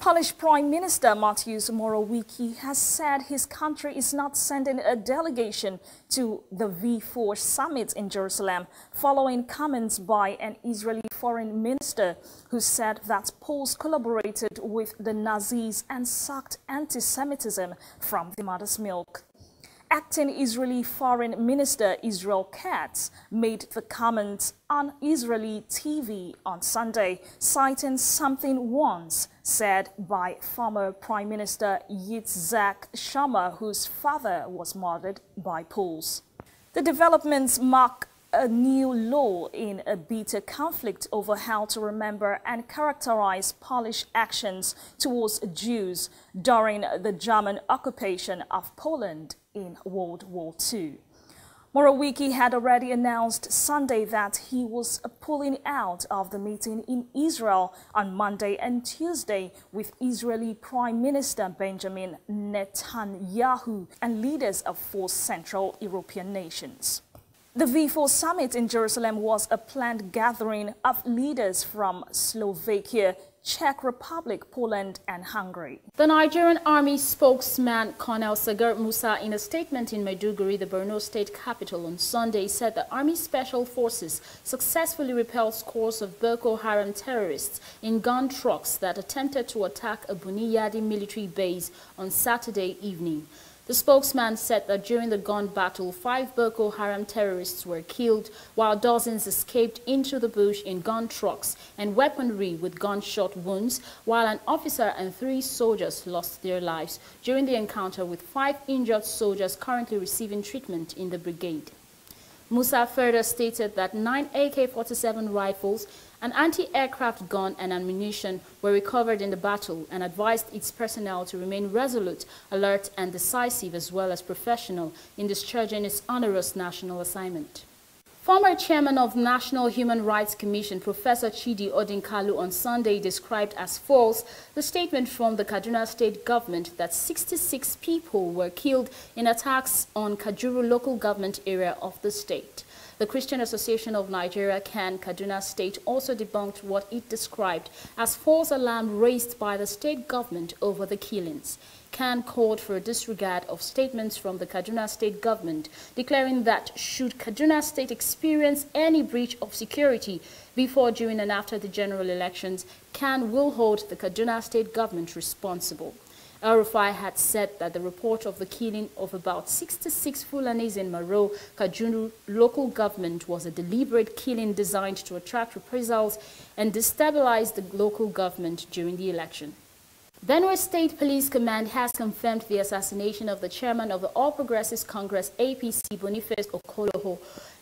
Polish Prime Minister Mateusz Morawiecki has said his country is not sending a delegation to the V4 summit in Jerusalem, following comments by an Israeli foreign minister who said that Poles collaborated with the Nazis and sucked anti-Semitism from the mother's milk. Acting Israeli Foreign Minister Israel Katz made the comments on Israeli TV on Sunday, citing something once said by former Prime Minister Yitzhak Shamir, whose father was murdered by Poles. The developments mark a new lull in a bitter conflict over how to remember and characterize Polish actions towards Jews during the German occupation of Poland in World War II. Morawiecki had already announced Sunday that he was pulling out of the meeting in Israel on Monday and Tuesday with Israeli Prime Minister Benjamin Netanyahu and leaders of 4 Central European nations. The V4 summit in Jerusalem was a planned gathering of leaders from Slovakia, Czech Republic, Poland and Hungary. The Nigerian Army spokesman Colonel Sagar Musa, in a statement in Maiduguri, the Borno state capital, on Sunday, said the Army Special Forces successfully repelled scores of Boko Haram terrorists in gun trucks that attempted to attack a Buniyadi military base on Saturday evening. The spokesman said that during the gun battle, 5 Boko Haram terrorists were killed, while dozens escaped into the bush in gun trucks and weaponry with gunshot wounds, while an officer and 3 soldiers lost their lives during the encounter, with 5 injured soldiers currently receiving treatment in the brigade. Musa further stated that 9 AK-47 rifles, an anti-aircraft gun and ammunition were recovered in the battle, and advised its personnel to remain resolute, alert and decisive, as well as professional in discharging its onerous national assignment. Former chairman of National Human Rights Commission, Professor Chidi Odinkalu, on Sunday described as false the statement from the Kaduna state government that 66 people were killed in attacks on Kajuru local government area of the state. The Christian Association of Nigeria, CAN, Kaduna State, also debunked what it described as false alarm raised by the state government over the killings. CAN called for a disregard of statements from the Kaduna State government, declaring that should Kaduna State experience any breach of security before, during and after the general elections, CAN will hold the Kaduna State government responsible. El-Rufai had said that the report of the killing of about 66 Fulanis in Maro, Kajuru local government was a deliberate killing designed to attract reprisals and destabilize the local government during the election. Benue State Police Command has confirmed the assassination of the chairman of the All Progressives Congress APC, Boniface Okoloho,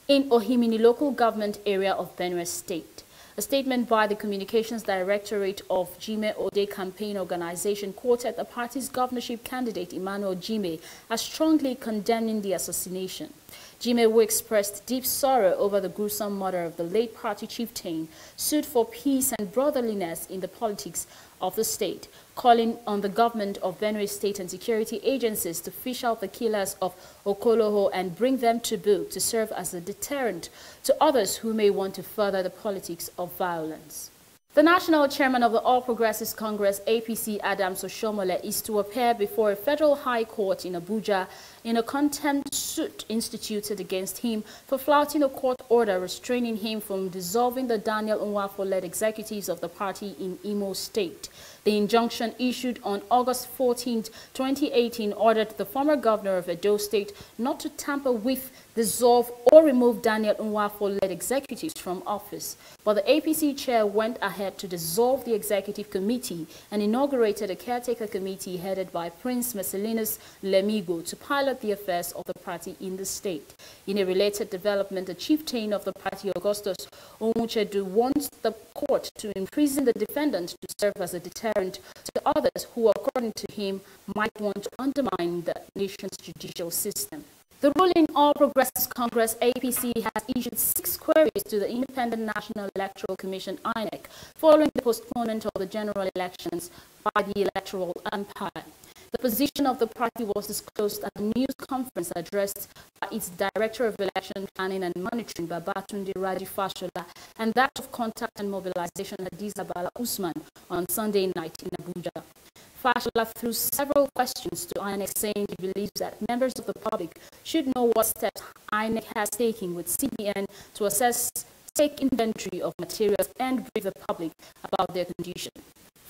in Ohimini local government area of Benue State. A statement by the Communications Directorate of Jime Ode Campaign Organization quoted the party's governorship candidate Emmanuel Jime as strongly condemning the assassination. Jime, who expressed deep sorrow over the gruesome murder of the late party chieftain, sued for peace and brotherliness in the politics of the state, calling on the government of Benue State and security agencies to fish out the killers of Okoloho and bring them to book to serve as a deterrent to others who may want to further the politics of violence. The national chairman of the All Progressives Congress, APC, Adams Oshomole, is to appear before a federal high court in Abuja in a contempt suit instituted against him for flouting a court order restraining him from dissolving the Daniel Nwafo-led executives of the party in Imo State. The injunction issued on August 14, 2018, ordered the former governor of Edo State not to tamper with, dissolve or remove Daniel Nwafo-led executives from office. But the APC chair went ahead to dissolve the executive committee and inaugurated a caretaker committee headed by Prince Marcellinus Lemigo to pilot the affairs of the party in the state. In a related development, the chieftain of the party, Augustus Onwuchedu, wants the court to imprison the defendant to serve as a deterrent to others who, according to him, might want to undermine the nation's judicial system. The ruling All Progressives Congress APC has issued 6 queries to the Independent National Electoral Commission INEC following the postponement of the general elections by the electoral umpire. The position of the party was disclosed at the news conference addressed by its Director of Election Planning and Monitoring, Babatunde Raji Fashola, and that of Contact and Mobilization, Hadiza Bala Usman, on Sunday night in Abuja. Fashola threw several questions to INEC, saying he believes that members of the public should know what steps INEC has taken with CBN to assess, take inventory of materials and brief the public about their condition.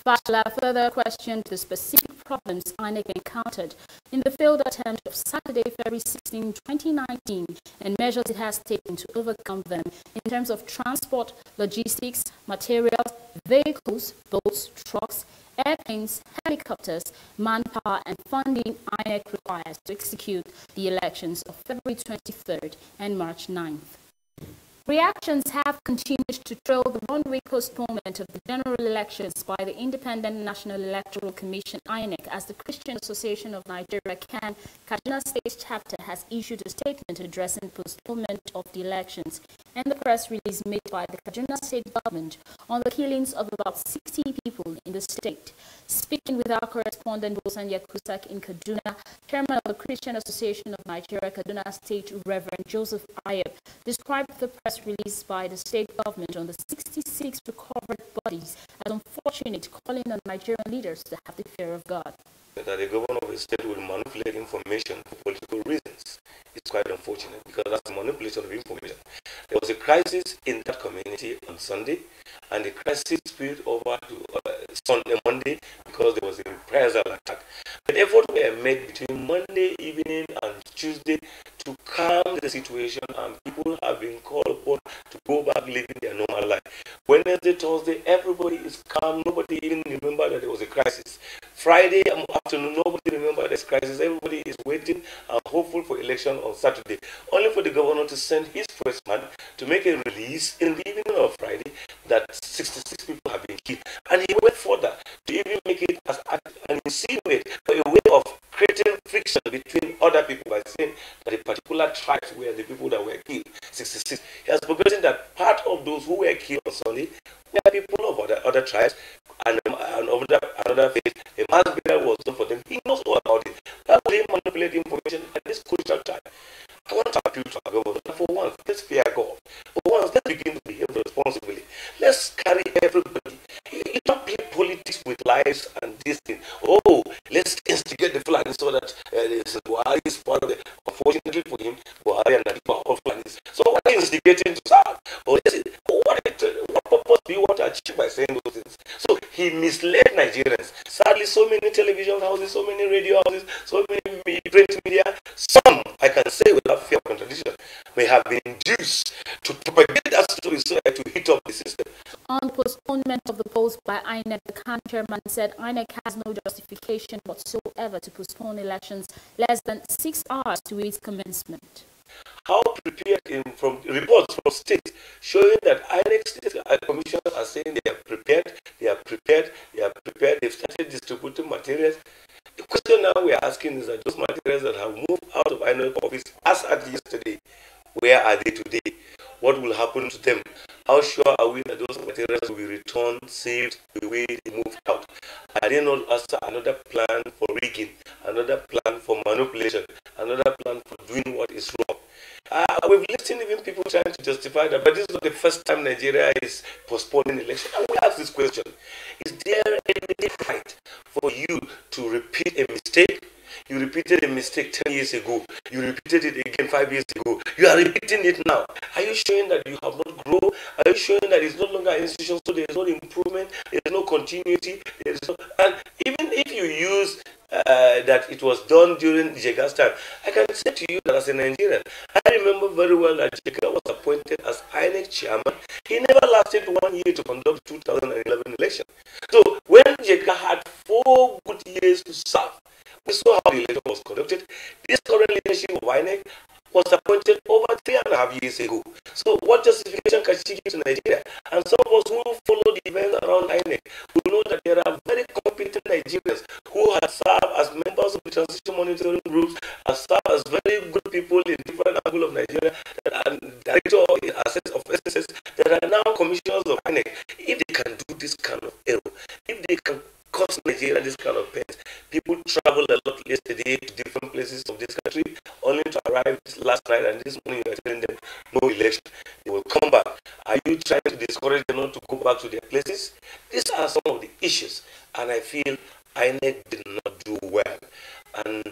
Fashola further questioned the specific problems INEC encountered in the failed attempt of Saturday, February 16, 2019, and measures it has taken to overcome them in terms of transport, logistics, materials, vehicles, boats, trucks, airplanes, helicopters, manpower, and funding INEC requires to execute the elections of February 23rd and March 9th. Reactions have continued to trail the one-week postponement of the general elections by the Independent National Electoral Commission, INEC, as the Christian Association of Nigeria, CAN, Kaduna State Chapter has issued a statement addressing postponement of the elections and the press release made by the Kaduna State government on the killings of about 60 people in the state. Speaking with our correspondent, Bosan Yakusak in Kaduna, Chairman of the Christian Association of Nigeria, Kaduna State, Reverend Joseph Ayeb, described the press release by the state government on the 66 recovered bodies as unfortunate, calling on Nigerian leaders to have the fear of God. That the governor of the state will manipulate information for political reasons. It's quite unfortunate because that's manipulation of information. There was a crisis in that community on Sunday, and the crisis spilled over to Monday because there was a reprisal attack. But efforts were made between Monday evening and Tuesday to calm the situation, and people have been called upon to go back living their normal life. Wednesday, Thursday, everybody is calm. Nobody even remembered that there was a crisis. Friday afternoon, nobody remembered this crisis. Everybody is waiting and hopeful for election on Saturday. Only for the governor to send his first man to make a release in the evening of Friday that 66 people have been killed. And he went further to even make it as an insinuate a way of creating friction between other people by saying that a particular tribes were the people that were killed, 66. He has forgotten that part of those who were killed on Sunday were people of other tribes and another faith. A mass burial was done for them. He knows all about it. Why would he manipulate information at this crucial time? I want to appeal to our government. For once, let's fear God. For once, let's begin to behave responsibly. Let's carry everybody. You don't play politics with lives and this thing. Oh, let's instigate the Fulani so that Buhari is part of it. Unfortunately for him, Buhari and Nadipa are all Fulanis. So what are you instigating to start? What purpose do you want to achieve by saying those things? So he misled Nigerians. Sadly, so many television houses, so many radio houses, so many print media, some, I can say without fear of contradiction, may have been induced to propagate that story so as to hit up the system. On the postponement of the polls by INEC, the CAN chairman said INEC has no justification whatsoever to postpone elections less than 6 hours to its commencement. How prepared from reports from states showing that INEC state commissioners are saying they are prepared, they've started distributing materials. The question now we are asking is that those materials that have moved out of INEC office as at yesterday, where are they today? What will happen to them? How sure are we that those materials will be returned, saved, the way they moved out? Are they not also another plan for rigging, another plan for manipulation, another plan for doing what is wrong? We've listened even people trying to justify that, but this is not the first time Nigeria is postponing election. And we ask this question, is there any right for you to repeat a mistake? You repeated a mistake 10 years ago. You repeated it again 5 years ago. You are repeating it now. Are you showing that you have not grown? Are you showing that it's no longer an institution, so there is no improvement, there is no continuity? And even if you use that it was done during Jega's time, I can say to you that as a Nigerian, I remember very well that Jega was appointed as INEC chairman. He never lasted 1 year to conduct 2011 election. So when Jega had 4 good years to serve, we saw how the election was conducted. This current leadership of INEC was appointed over 3.5 years ago. So what justification can she give to Nigeria? And some of us who follow the events around INEC will know that there are very competent Nigerians who have served as members of the transition monitoring groups, have served as very good people in different angles of Nigeria, that are director of SSS, that are now commissioners of INEC. If they can do this kind of error, if they can cause Nigeria this kind of pain. People travel a lot yesterday to different places of this country, only to arrive last night and this morning you are telling them no election. They will come back. Are you trying to discourage them not to go back to their places? These are some of the issues, and I feel INEC did not do well. And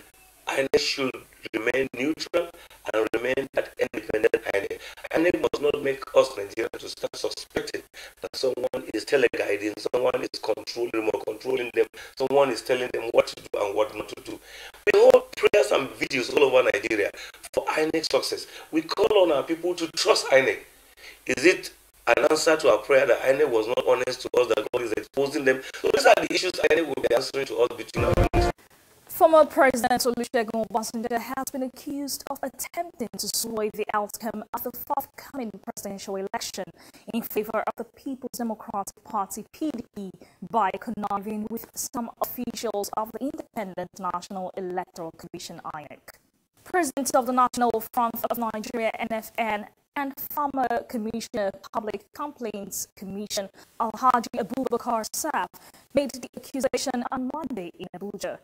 INEC should remain neutral and remain that independent INEC. INEC must not make us Nigerians to start suspecting that someone is teleguiding, someone is controlling them, someone is telling them what to do and what not to do. We hold prayers and videos all over Nigeria for INEC success. We call on our people to trust INEC. Is it an answer to our prayer that INEC was not honest to us, that God is exposing them? So these are the issues INEC will be answering to us between our families. Former President Olusegun Obasanjo has been accused of attempting to sway the outcome of the forthcoming presidential election in favor of the People's Democratic Party (PDP) by conniving with some officials of the Independent National Electoral Commission (INEC). President of the National Front of Nigeria (NFN) and former Commissioner Public Complaints Commission Alhaji Abubakar Saf made the accusation on Monday in Abuja.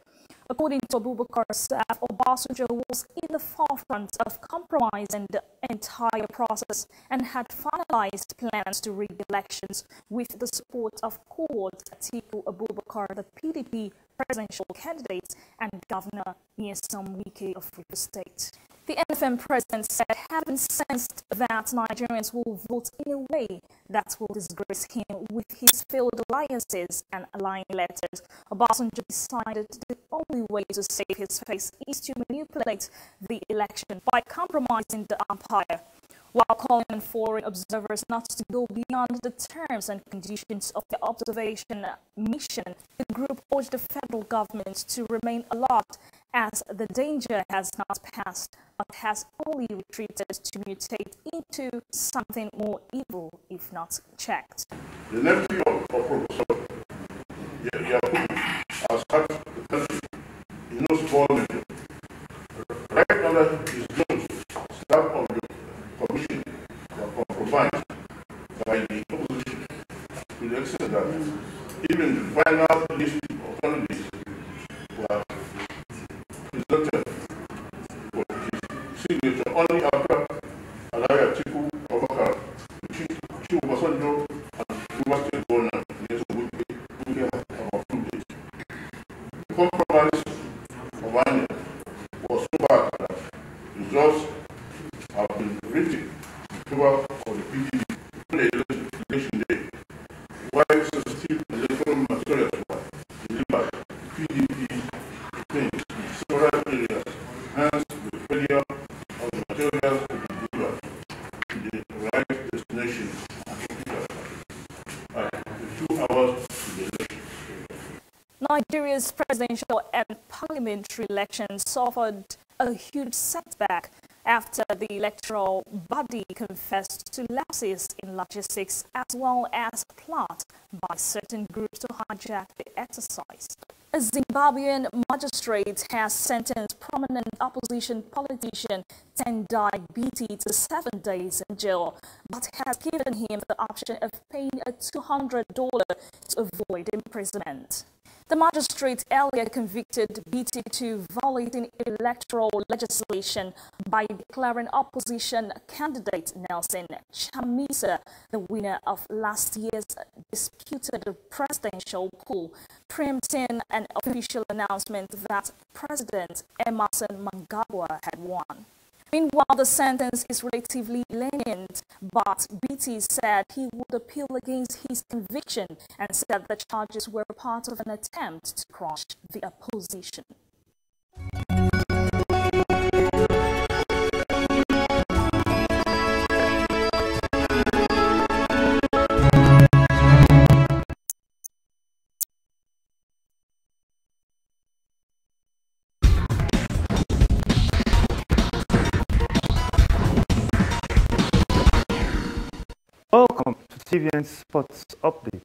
According to Abubakar Saf, Obasanjo was in the forefront of compromising the entire process and had finalized plans to rig elections with the support of Court Atiku Abubakar, the PDP presidential candidate, and Governor Nyesom Wike of Rivers State. The NFM president said, having sensed that Nigerians will vote in a way that will disgrace him with his failed alliances and allying letters, Obasanjo decided the only way to save his face is to manipulate the election by compromising the umpire. While calling on foreign observers not to go beyond the terms and conditions of the observation mission, the group urged the federal government to remain alert as the danger has not passed but has only retreated to mutate into something more evil if not checked. The nephew of Professor Yakubu has had the country in no small measure. Right under his nose, staff of the commission were compromised by the opposition to the extent that even the final list of candidates were presented for his signature only after Alaya Atiku Abubakar, Chief Obasanjo, and Rivers State Governor Nyesom Wike have approved it. The compromise of INEC was so bad that results have been written in favor of the PDP on the election day, while sensitive electoral materials were delivered. PDP claims in several areas, hence the failure of the materials to be delivered to the right destination at the 2 hours to the election. Nigeria's presidential and parliamentary elections suffered a huge setback after the electoral body confessed to lapses in logistics as well as a plot by certain groups to hijack the exercise. A Zimbabwean magistrate has sentenced prominent opposition politician Tendai Biti to 7 days in jail, but has given him the option of paying a $200 to avoid imprisonment. The magistrate earlier convicted Biti to violating electoral legislation by declaring opposition candidate Nelson Chamisa the winner of last year's disputed presidential poll, preempting an official announcement that President Emerson Mnangagwa had won. Meanwhile, the sentence is relatively lenient, but BT said he would appeal against his conviction and said the charges were part of an attempt to crush the opposition. Welcome to TVN Sports Update.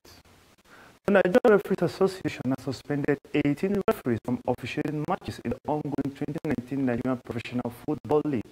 The Nigerian Referees Association has suspended 18 referees from officiating matches in the ongoing 2019 Nigerian Professional Football League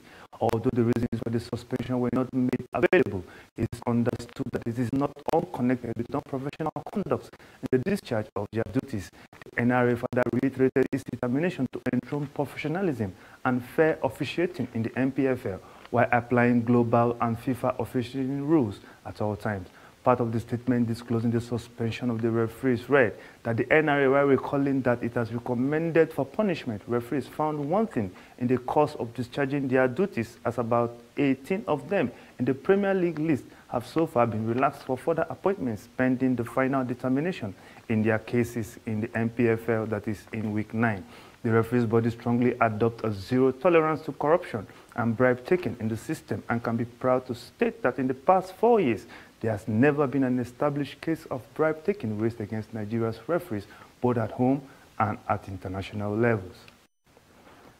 Although the reasons for the suspension were not made available, it is understood that it is not unconnected with non-professional conduct in the discharge of their duties. The NRA further reiterated its determination to enthrone professionalism and fair officiating in the MPFL while applying global and FIFA officiating rules at all times. Part of the statement disclosing the suspension of the referees read that the NRA, while recalling that it has recommended for punishment, referees found wanting in the course of discharging their duties, as about 18 of them in the Premier League list have so far been relaxed for further appointments pending the final determination in their cases in the MPFL, that is in week 9. The referees body strongly adopt a zero tolerance to corruption and bribe taking in the system and can be proud to state that in the past 4 years, there has never been an established case of bribe taking raised against Nigeria's referees, both at home and at international levels.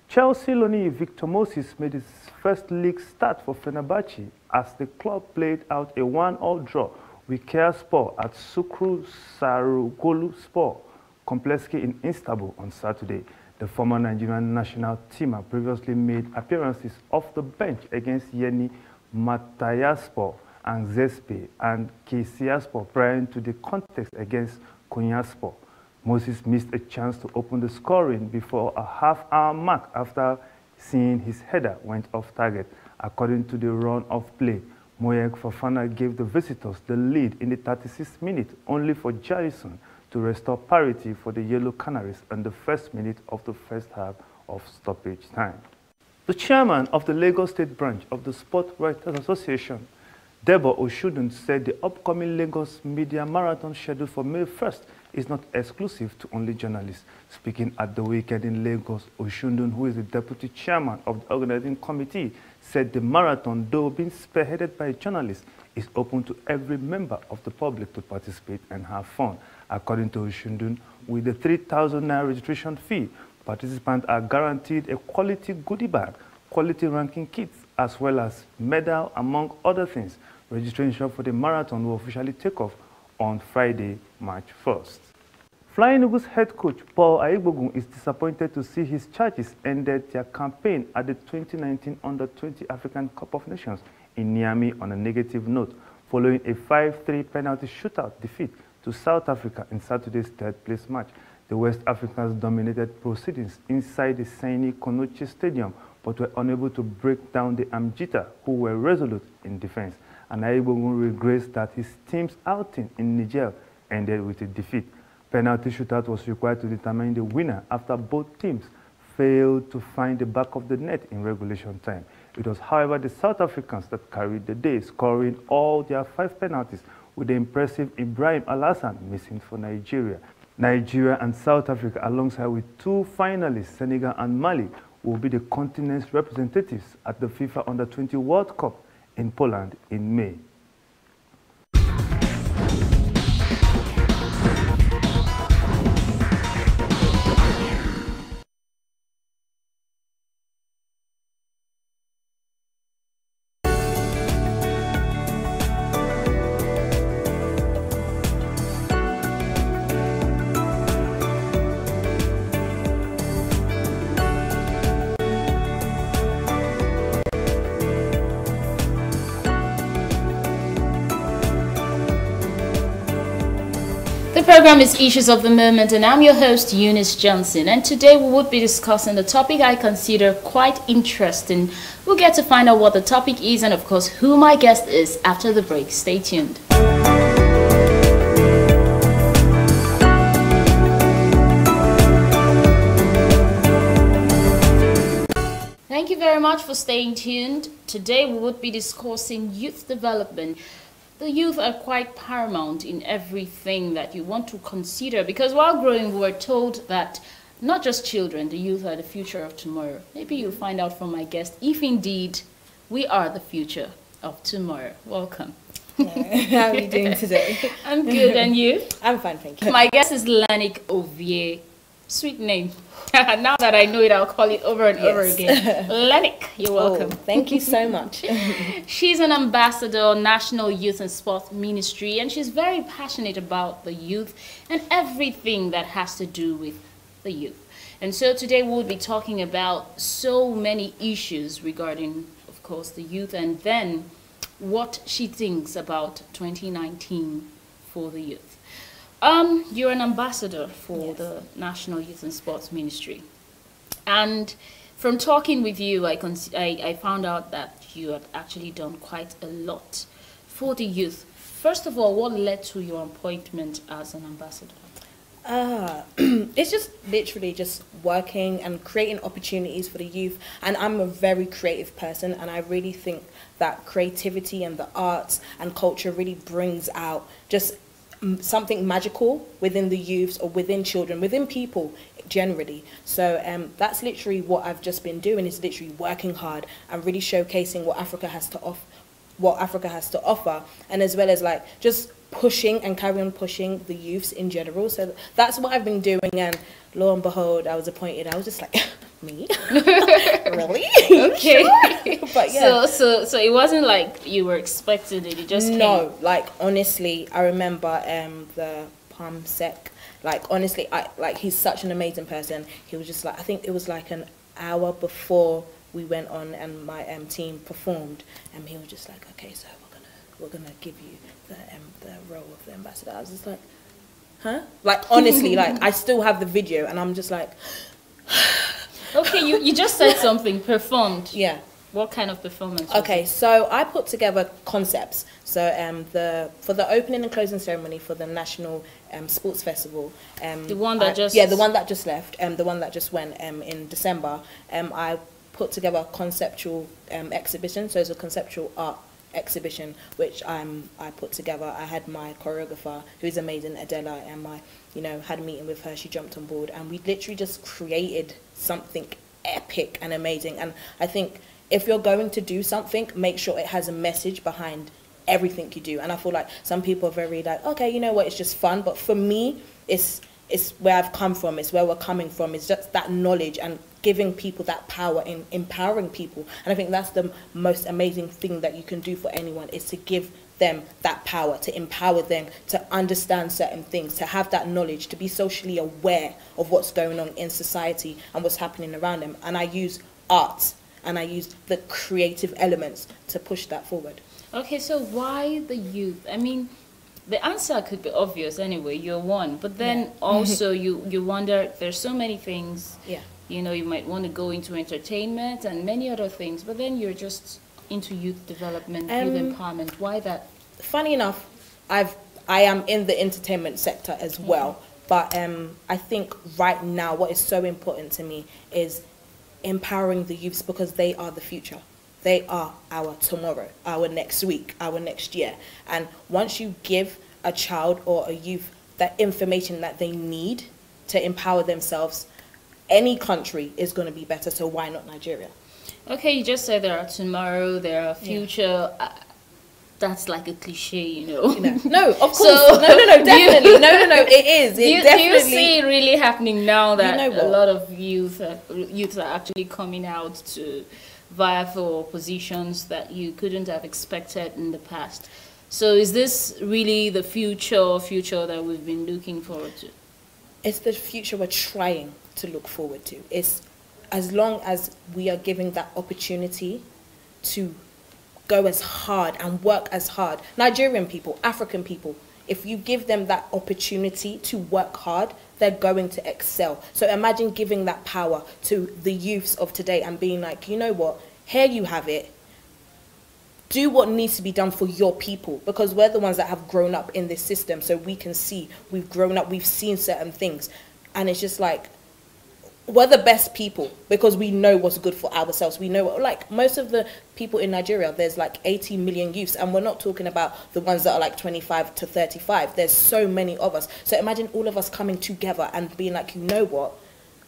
Chelsea loanee Victor Moses made his first league start for Fenerbahce as the club played out a 1-1 draw with Kayaspor at Sukru Sarıgolu Spor Complex in Istanbul on Saturday. The former Nigerian national teamer previously made appearances off the bench against Yeni Malatyaspor and Zespe and Kayserispor prior to the contest against Konyaspor. Moses missed a chance to open the scoring before a half-hour mark after seeing his header went off target. According to the run of play, Moyek Fofana gave the visitors the lead in the 36th minute, only for Jarrison to restore parity for the Yellow Canaries in the first minute of the first half of stoppage time. The chairman of the Lagos State branch of the Sport Writers Association, Debo Oshudun, said the upcoming Lagos Media Marathon scheduled for May 1st is not exclusive to only journalists. Speaking at the weekend in Lagos, Oshudun, who is the deputy chairman of the organizing committee, said the marathon, though being spearheaded by journalists, is open to every member of the public to participate and have fun. According to Oshudun, with the 3,000 naira registration fee, participants are guaranteed a quality goodie bag, quality ranking kits, as well as medal, among other things. Registration for the marathon will officially take off on Friday, March 1st. Flying Eagles head coach Paul Aigbogun is disappointed to see his charges ended their campaign at the 2019 Under-20 African Cup of Nations in Niamey on a negative note, following a 5-3 penalty shootout defeat to South Africa in Saturday's third-place match. The West Africans dominated proceedings inside the Saini Konoche Stadium, but were unable to break down the Amjita, who were resolute in defense. And Aigbogun regrets that his team's outing in Niger ended with a defeat. Penalty shootout was required to determine the winner after both teams failed to find the back of the net in regulation time. It was, however, the South Africans that carried the day, scoring all their 5 penalties, with the impressive Ibrahim Alassane missing for Nigeria. Nigeria and South Africa, alongside with 2 finalists, Senegal and Mali, will be the continent's representatives at the FIFA Under-20 World Cup in Poland in May. The program is Issues of the Moment, and I'm your host, Eunice Johnson. And today we would be discussing the topic I consider quite interesting. We'll get to find out what the topic is and, of course, who my guest is after the break. Stay tuned. Thank you very much for staying tuned. Today we would be discussing youth development. The youth are quite paramount in everything that you want to consider, because while growing we were told that not just children, the youth are the future of tomorrow. Maybe you'll find out from my guest if indeed we are the future of tomorrow. Welcome. How are you doing today? I'm good, and you? I'm fine, thank you. My guest is Lanik Ovie. Sweet name. Now that I know it, I'll call it over and over again. Lanik, you're welcome. Oh, thank you so much. She's an ambassador, National Youth and Sport Ministry, and she's very passionate about the youth and everything that has to do with the youth. And so today we'll be talking about so many issues regarding, of course, the youth, and then what she thinks about 2019 for the youth. You're an ambassador for the National Youth and Sports Ministry. And from talking with you, I found out that you had actually done quite a lot for the youth. First of all, what led to your appointment as an ambassador? It's just literally just working and creating opportunities for the youth. And I'm a very creative person, and I really think that creativity and the arts and culture really brings out just something magical within the youths or within children, within people generally. So that's literally what I've just been doing, is literally working hard and really showcasing what Africa has to offer, and as well as like just pushing and carry on pushing the youths in general. So that's what I've been doing, and lo and behold, I was appointed. I was just like, me? Really? Okay. But yeah. So it wasn't like you were expecting it, it just No, came. like honestly, I remember the Palm Sec. Like honestly, he's such an amazing person. He was just like, I think it was like an hour before we went on and my team performed, and he was just like, okay, so we're gonna give you the role of the ambassador. I was just like, huh? Like honestly, like I still have the video, and I'm just like, okay, you just said something, performed. yeah. What kind of performance was Okay, it? so I put together concepts. So for the opening and closing ceremony for the National Sports Festival. The one that just... Yeah, the one that just left, the one that just went in December. I put together a conceptual exhibition. So it's a conceptual art exhibition, which I put together. I had my choreographer, who is amazing, Adela, and had a meeting with her. She jumped on board, and we literally just created something epic and amazing. And I think if you're going to do something, make sure it has a message behind everything you do. And I feel like some people are very like, okay, you know what, it's just fun. But for me, it's where I've come from. It's where we're coming from. It's just that knowledge and giving people that power and empowering people. And I think that's the most amazing thing that you can do for anyone, is to give them that power, to empower them, to understand certain things, to have that knowledge, to be socially aware of what's going on in society and what's happening around them. And I use art and I use the creative elements to push that forward. Okay, so why the youth? I mean, the answer could be obvious anyway, you're one. But then also you wonder, there's so many things. Yeah. You know, you might want to go into entertainment and many other things, but then you're just into youth development, youth empowerment. Why that? Funny enough, I am in the entertainment sector as well. But I think right now what is so important to me is empowering the youths, because they are the future. They are our tomorrow, our next week, our next year. And once you give a child or a youth that information that they need to empower themselves, any country is going to be better. So why not Nigeria? Okay, you just said there are tomorrow, there are future. That's like a cliche, you know. No, of course. So, no, definitely. No, it is. Do you see it really happening now that a lot of youths are actually coming out to vie for positions that you couldn't have expected in the past? So is this really the future that we've been looking forward to? It's the future we're trying to look forward to. It's as long as we are giving that opportunity to go as hard and work as hard. Nigerian people, African people, if you give them that opportunity to work hard, they're going to excel. So imagine giving that power to the youths of today and being like, you know what, here you have it. Do what needs to be done for your people, because we're the ones that have grown up in this system, so we can see, we've grown up, we've seen certain things. And it's just like, we're the best people because we know what's good for ourselves. We know, like most of the people in Nigeria, there's like 80 million youths, and we're not talking about the ones that are like 25 to 35. There's so many of us. So imagine all of us coming together and being like, you know what,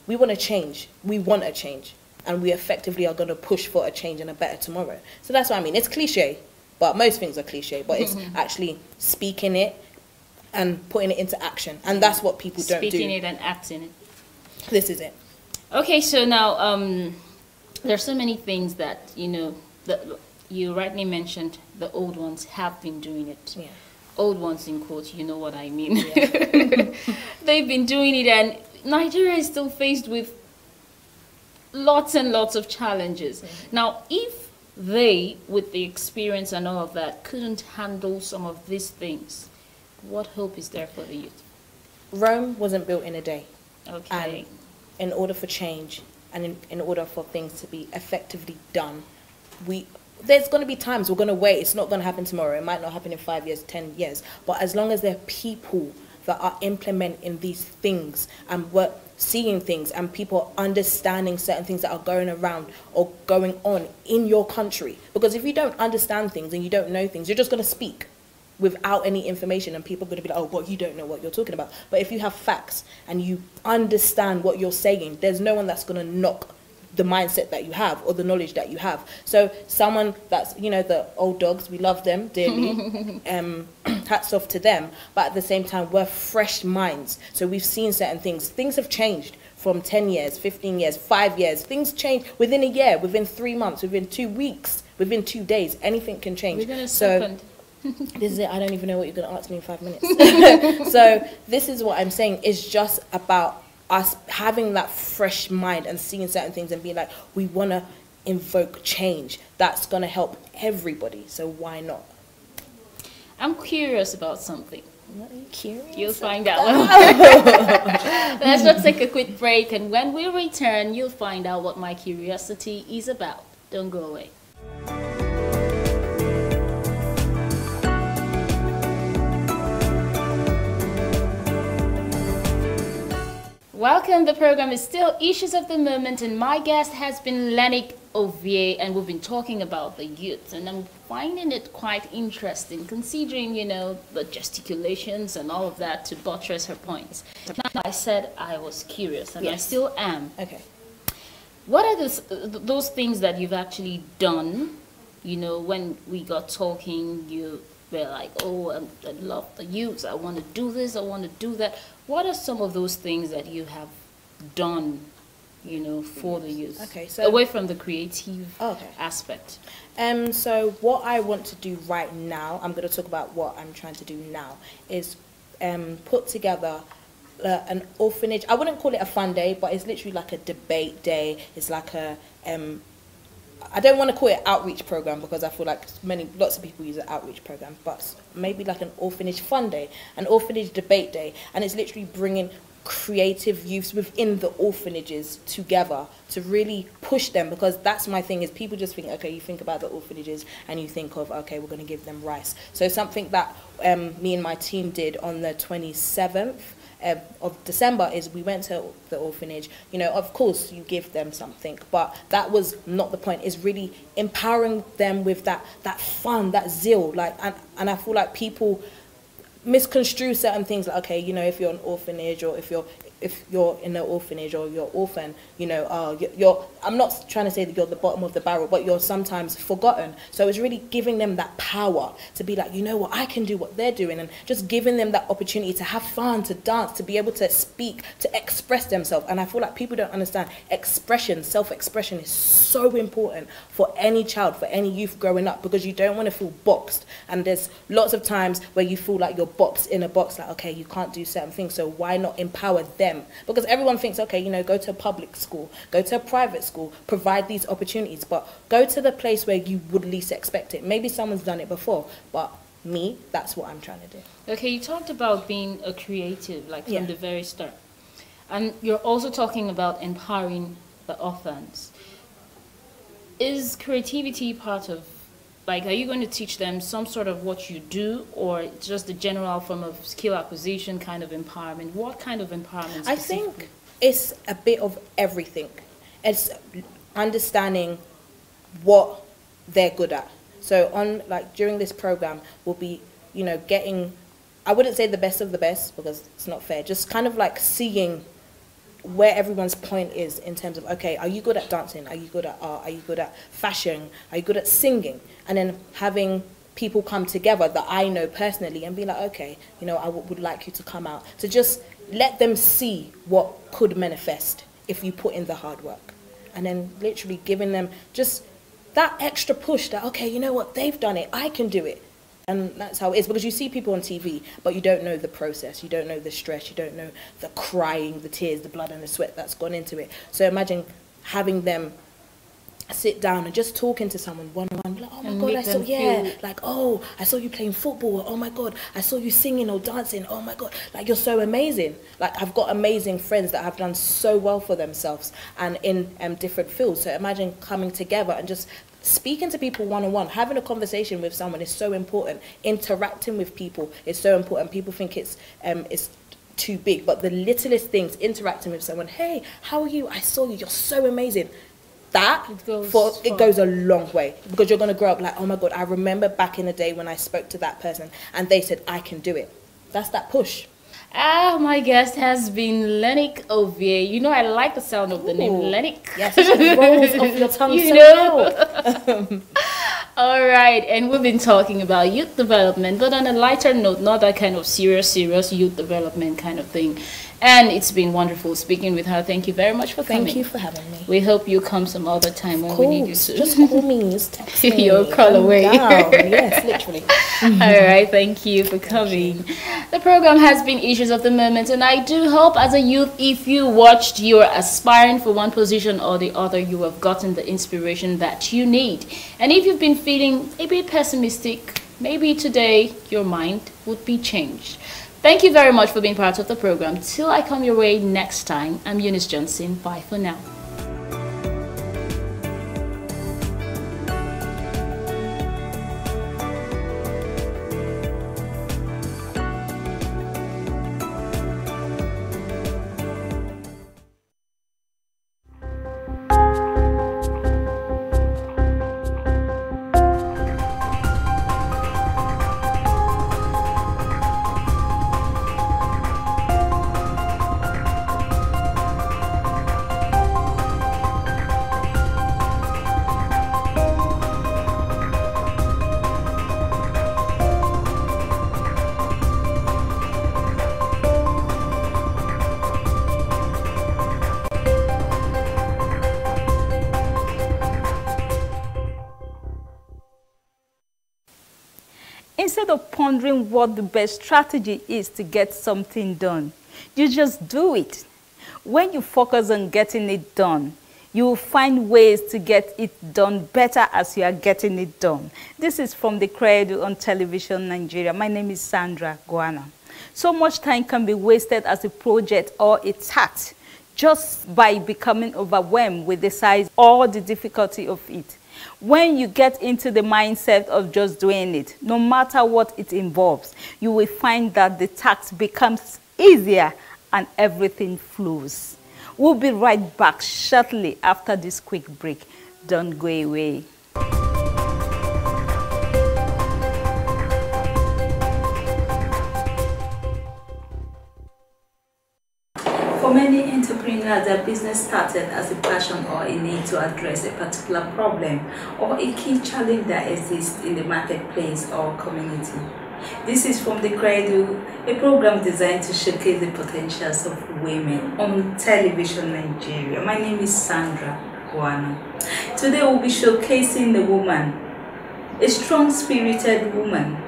we want to change. We want a change. And we effectively are going to push for a change and a better tomorrow. So that's what I mean. It's cliche, but most things are cliche. But it's actually speaking it and putting it into action. And that's what people don't do. Speaking it and acting it. This is it. Okay, so now there's so many things that, you know, that you rightly mentioned, the old ones have been doing it. Yeah. Old ones in quotes, you know what I mean. Yeah. They've been doing it, and Nigeria is still faced with lots and lots of challenges. Now, if they, with the experience and all of that, couldn't handle some of these things, what hope is there for the youth? Rome wasn't built in a day. Okay. And in order for change and in order for things to be effectively done, there's going to be times we're going to wait. It's not going to happen tomorrow. It might not happen in 5 years, 10 years. But as long as there are people that are implementing these things and we're seeing things and people understanding certain things that are going around or going on in your country. Because if you don't understand things and you don't know things, you're just going to speak without any information and people are going to be like, oh, well, you don't know what you're talking about. But if you have facts and you understand what you're saying, there's no one that's going to knock the mindset that you have or the knowledge that you have. So someone that's, you know, the old dogs, we love them dearly, hats off to them, but at the same time we're fresh minds, so we've seen certain things have changed from 10 years, 15 years, 5 years. Things change within a year, within 3 months, within 2 weeks, within 2 days. Anything can change. Within a second. This is it. I don't even know what you're going to ask me in 5 minutes. So this is what I'm saying. It's just about us having that fresh mind and seeing certain things and being like, we want to invoke change. That's going to help everybody. So why not? I'm curious about something. What are you curious? You'll find out. Let's just take a quick break, and when we return, you'll find out what my curiosity is about. Don't go away. Welcome. The program is still Issues of the Moment, and my guest has been Lenik Ovie, and we've been talking about the youth, and I'm finding it quite interesting considering, you know, the gesticulations and all of that to buttress her points. Now, I said I was curious, and yes, I still am. Okay. What are those things that you've actually done? You know, when we got talking, you were like, oh, I love the youth, I want to do this, I want to do that. What are some of those things that you have done, you know, for the youth? Okay, so away from the creative aspect. So what I want to do right now, I'm going to talk about what I'm trying to do now, is put together an orphanage. I wouldn't call it a fun day, but it's literally like a debate day. It's like a I don't want to call it outreach program because I feel like lots of people use an outreach program, but maybe like an orphanage fun day, an orphanage debate day, and it's literally bringing creative youths within the orphanages together to really push them, because that's my thing, is people just think, okay, you think about the orphanages and you think of, okay, we're going to give them rice. So something that me and my team did on the 27th of December is we went to the orphanage. You know, of course you give them something, but that was not the point. It's really empowering them with that fun, that zeal, like, and I feel like people misconstrue certain things, like, okay, you know, if you're an orphanage, or if you're in an orphanage or you're orphan, you know, I'm not trying to say that you're the bottom of the barrel, but you're sometimes forgotten. So it's really giving them that power to be like, you know what, I can do what they're doing, and just giving them that opportunity to have fun, to dance, to be able to speak, to express themselves. And I feel like people don't understand expression, self-expression is so important for any child, for any youth growing up, because you don't want to feel boxed. And there's lots of times where you feel like you're boxed in a box, like, okay, you can't do certain things, so why not empower them? Because everyone thinks, okay, you know, go to a public school, go to a private school, provide these opportunities, but go to the place where you would least expect it. Maybe someone's done it before, but me, that's what I'm trying to do. Okay, you talked about being a creative, like from the very start. And you're also talking about empowering the orphans. Is creativity part of, like, are you going to teach them some sort of what you do, or just the general form of skill acquisition kind of empowerment? What kind of empowerment? I think it's a bit of everything. It's understanding what they're good at. So during this program, we'll be, you know, getting, I wouldn't say the best of the best because it's not fair, just kind of like seeing where everyone's point is in terms of, okay, are you good at dancing? Are you good at art? Are you good at fashion? Are you good at singing? And then having people come together that I know personally and be like, okay, you know, I would like you to come out. To just let them see what could manifest if you put in the hard work. And then literally giving them just that extra push that, okay, you know what, they've done it, I can do it. And that's how it is, because you see people on TV, but you don't know the process, you don't know the stress, you don't know the crying, the tears, the blood and the sweat that's gone into it. So imagine having them sit down and just talking to someone one-on-one, like, oh my And God, make I saw, them yeah, feel- like, oh, I saw you playing football, oh my God, I saw you singing or dancing, oh my God, like, you're so amazing. Like, I've got amazing friends that have done so well for themselves and in different fields. So imagine coming together and just speaking to people one-on-one, having a conversation with someone is so important. Interacting with people is so important. People think it's too big, but the littlest things, interacting with someone, hey, how are you? I saw you, you're so amazing. That it goes a long way, because you're going to grow up like, oh my God, I remember back in the day when I spoke to that person and they said I can do it. That's that push. My guest has been Lenik Ovie. You know, I like the sound of the name Lenik. Yes, it rolls off your tongue You so know? well. All right, and we've been talking about youth development, but on a lighter note, not that kind of serious youth development kind of thing. And it's been wonderful speaking with her. Thank you very much for coming. Thank you for having me. We hope you come some other time when we need you to. Just call me, just text me. You'll call away. Yes, literally. All right, thank you for coming. The program has been Issues of the Moment, and I do hope as a youth, if you watched, you're aspiring for one position or the other, you have gotten the inspiration that you need. And if you've been feeling a bit pessimistic, maybe today your mind would be changed. Thank you very much for being part of the program. Till I come your way next time, I'm Eunice Johnson. Bye for now. Instead of pondering what the best strategy is to get something done, you just do it. When you focus on getting it done, you will find ways to get it done better as you are getting it done. This is from the Cradle on Television Nigeria. My name is Sandra Guana. So much time can be wasted as a project or a task just by becoming overwhelmed with the size or the difficulty of it. When you get into the mindset of just doing it, no matter what it involves, you will find that the task becomes easier and everything flows. We'll be right back shortly after this quick break. Don't go away. For many entrepreneurs, their business started as a passion or a need to address a particular problem or a key challenge that exists in the marketplace or community. This is from the Cradle, a program designed to showcase the potentials of women on Television Nigeria. My name is Sandra Guana. Today we'll be showcasing the woman, a strong-spirited woman,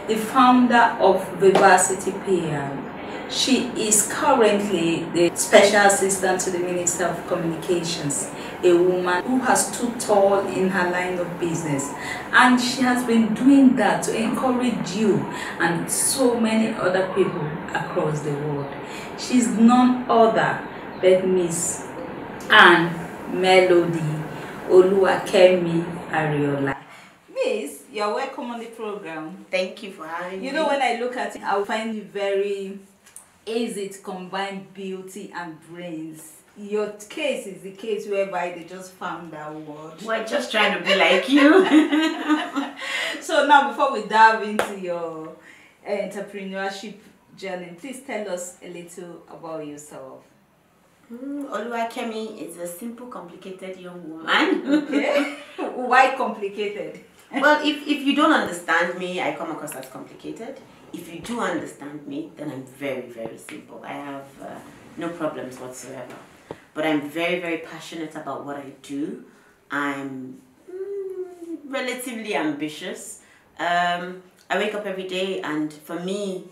the founder of Vivacity PR. She is currently the Special Assistant to the Minister of Communications, a woman who has stood tall in her line of business, and she has been doing that to encourage you and so many other people across the world. She's none other but Miss Anne Melody Oluwakemi Ariola. Miss, you're welcome on the program. Thank you for having me. You know, when I look at it, I find it very easy to combine beauty and brains. Your case is the case whereby they just found that word. We're just trying to be like you. So now, before we dive into your entrepreneurship journey, please tell us a little about yourself. Oluwakemi is a simple, complicated young woman. Okay. Why complicated? Well, if you don't understand me, I come across as complicated. If you do understand me, then I'm very, very simple. I have no problems whatsoever. But I'm very, very passionate about what I do. I'm relatively ambitious. I wake up every day, and for me,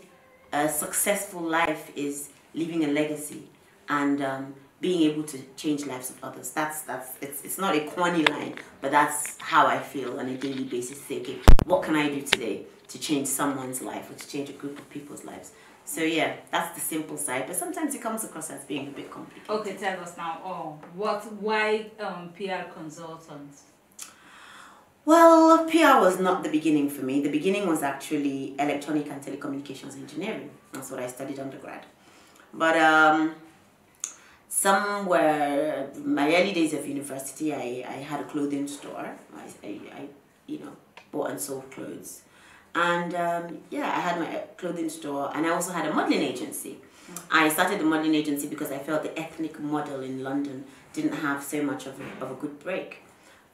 a successful life is leaving a legacy and being able to change lives of others. It's not a corny line, but that's how I feel on a daily basis. Say, okay, what can I do today to change someone's life or to change a group of people's lives? So yeah, that's the simple side, but sometimes it comes across as being a bit complicated. Okay, tell us now, why PR consultants? Well, PR was not the beginning for me. The beginning was actually electronic and telecommunications engineering. That's what I studied undergrad. But somewhere, my early days of university, I had a clothing store. I bought and sold clothes. And yeah, I had my clothing store, and I also had a modeling agency. I started the modeling agency because I felt the ethnic model in London didn't have so much of a good break.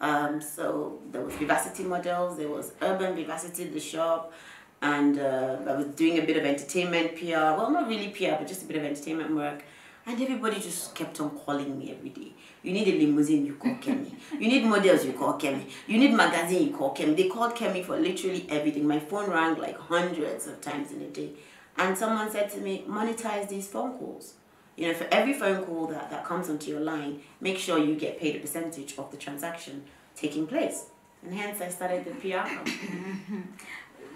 So there was Vivacity Models, there was Urban Vivacity, the shop, and I was doing a bit of entertainment PR. Well, not really PR, but just a bit of entertainment work. And everybody just kept on calling me every day. You need a limousine, you call Kemi. You need models, you call Kemi. You need magazine, you call Kemi. They called Kemi for literally everything. My phone rang like hundreds of times in a day. And someone said to me, monetize these phone calls. You know, for every phone call that comes onto your line, make sure you get paid a percentage of the transaction taking place. And hence I started the PR company.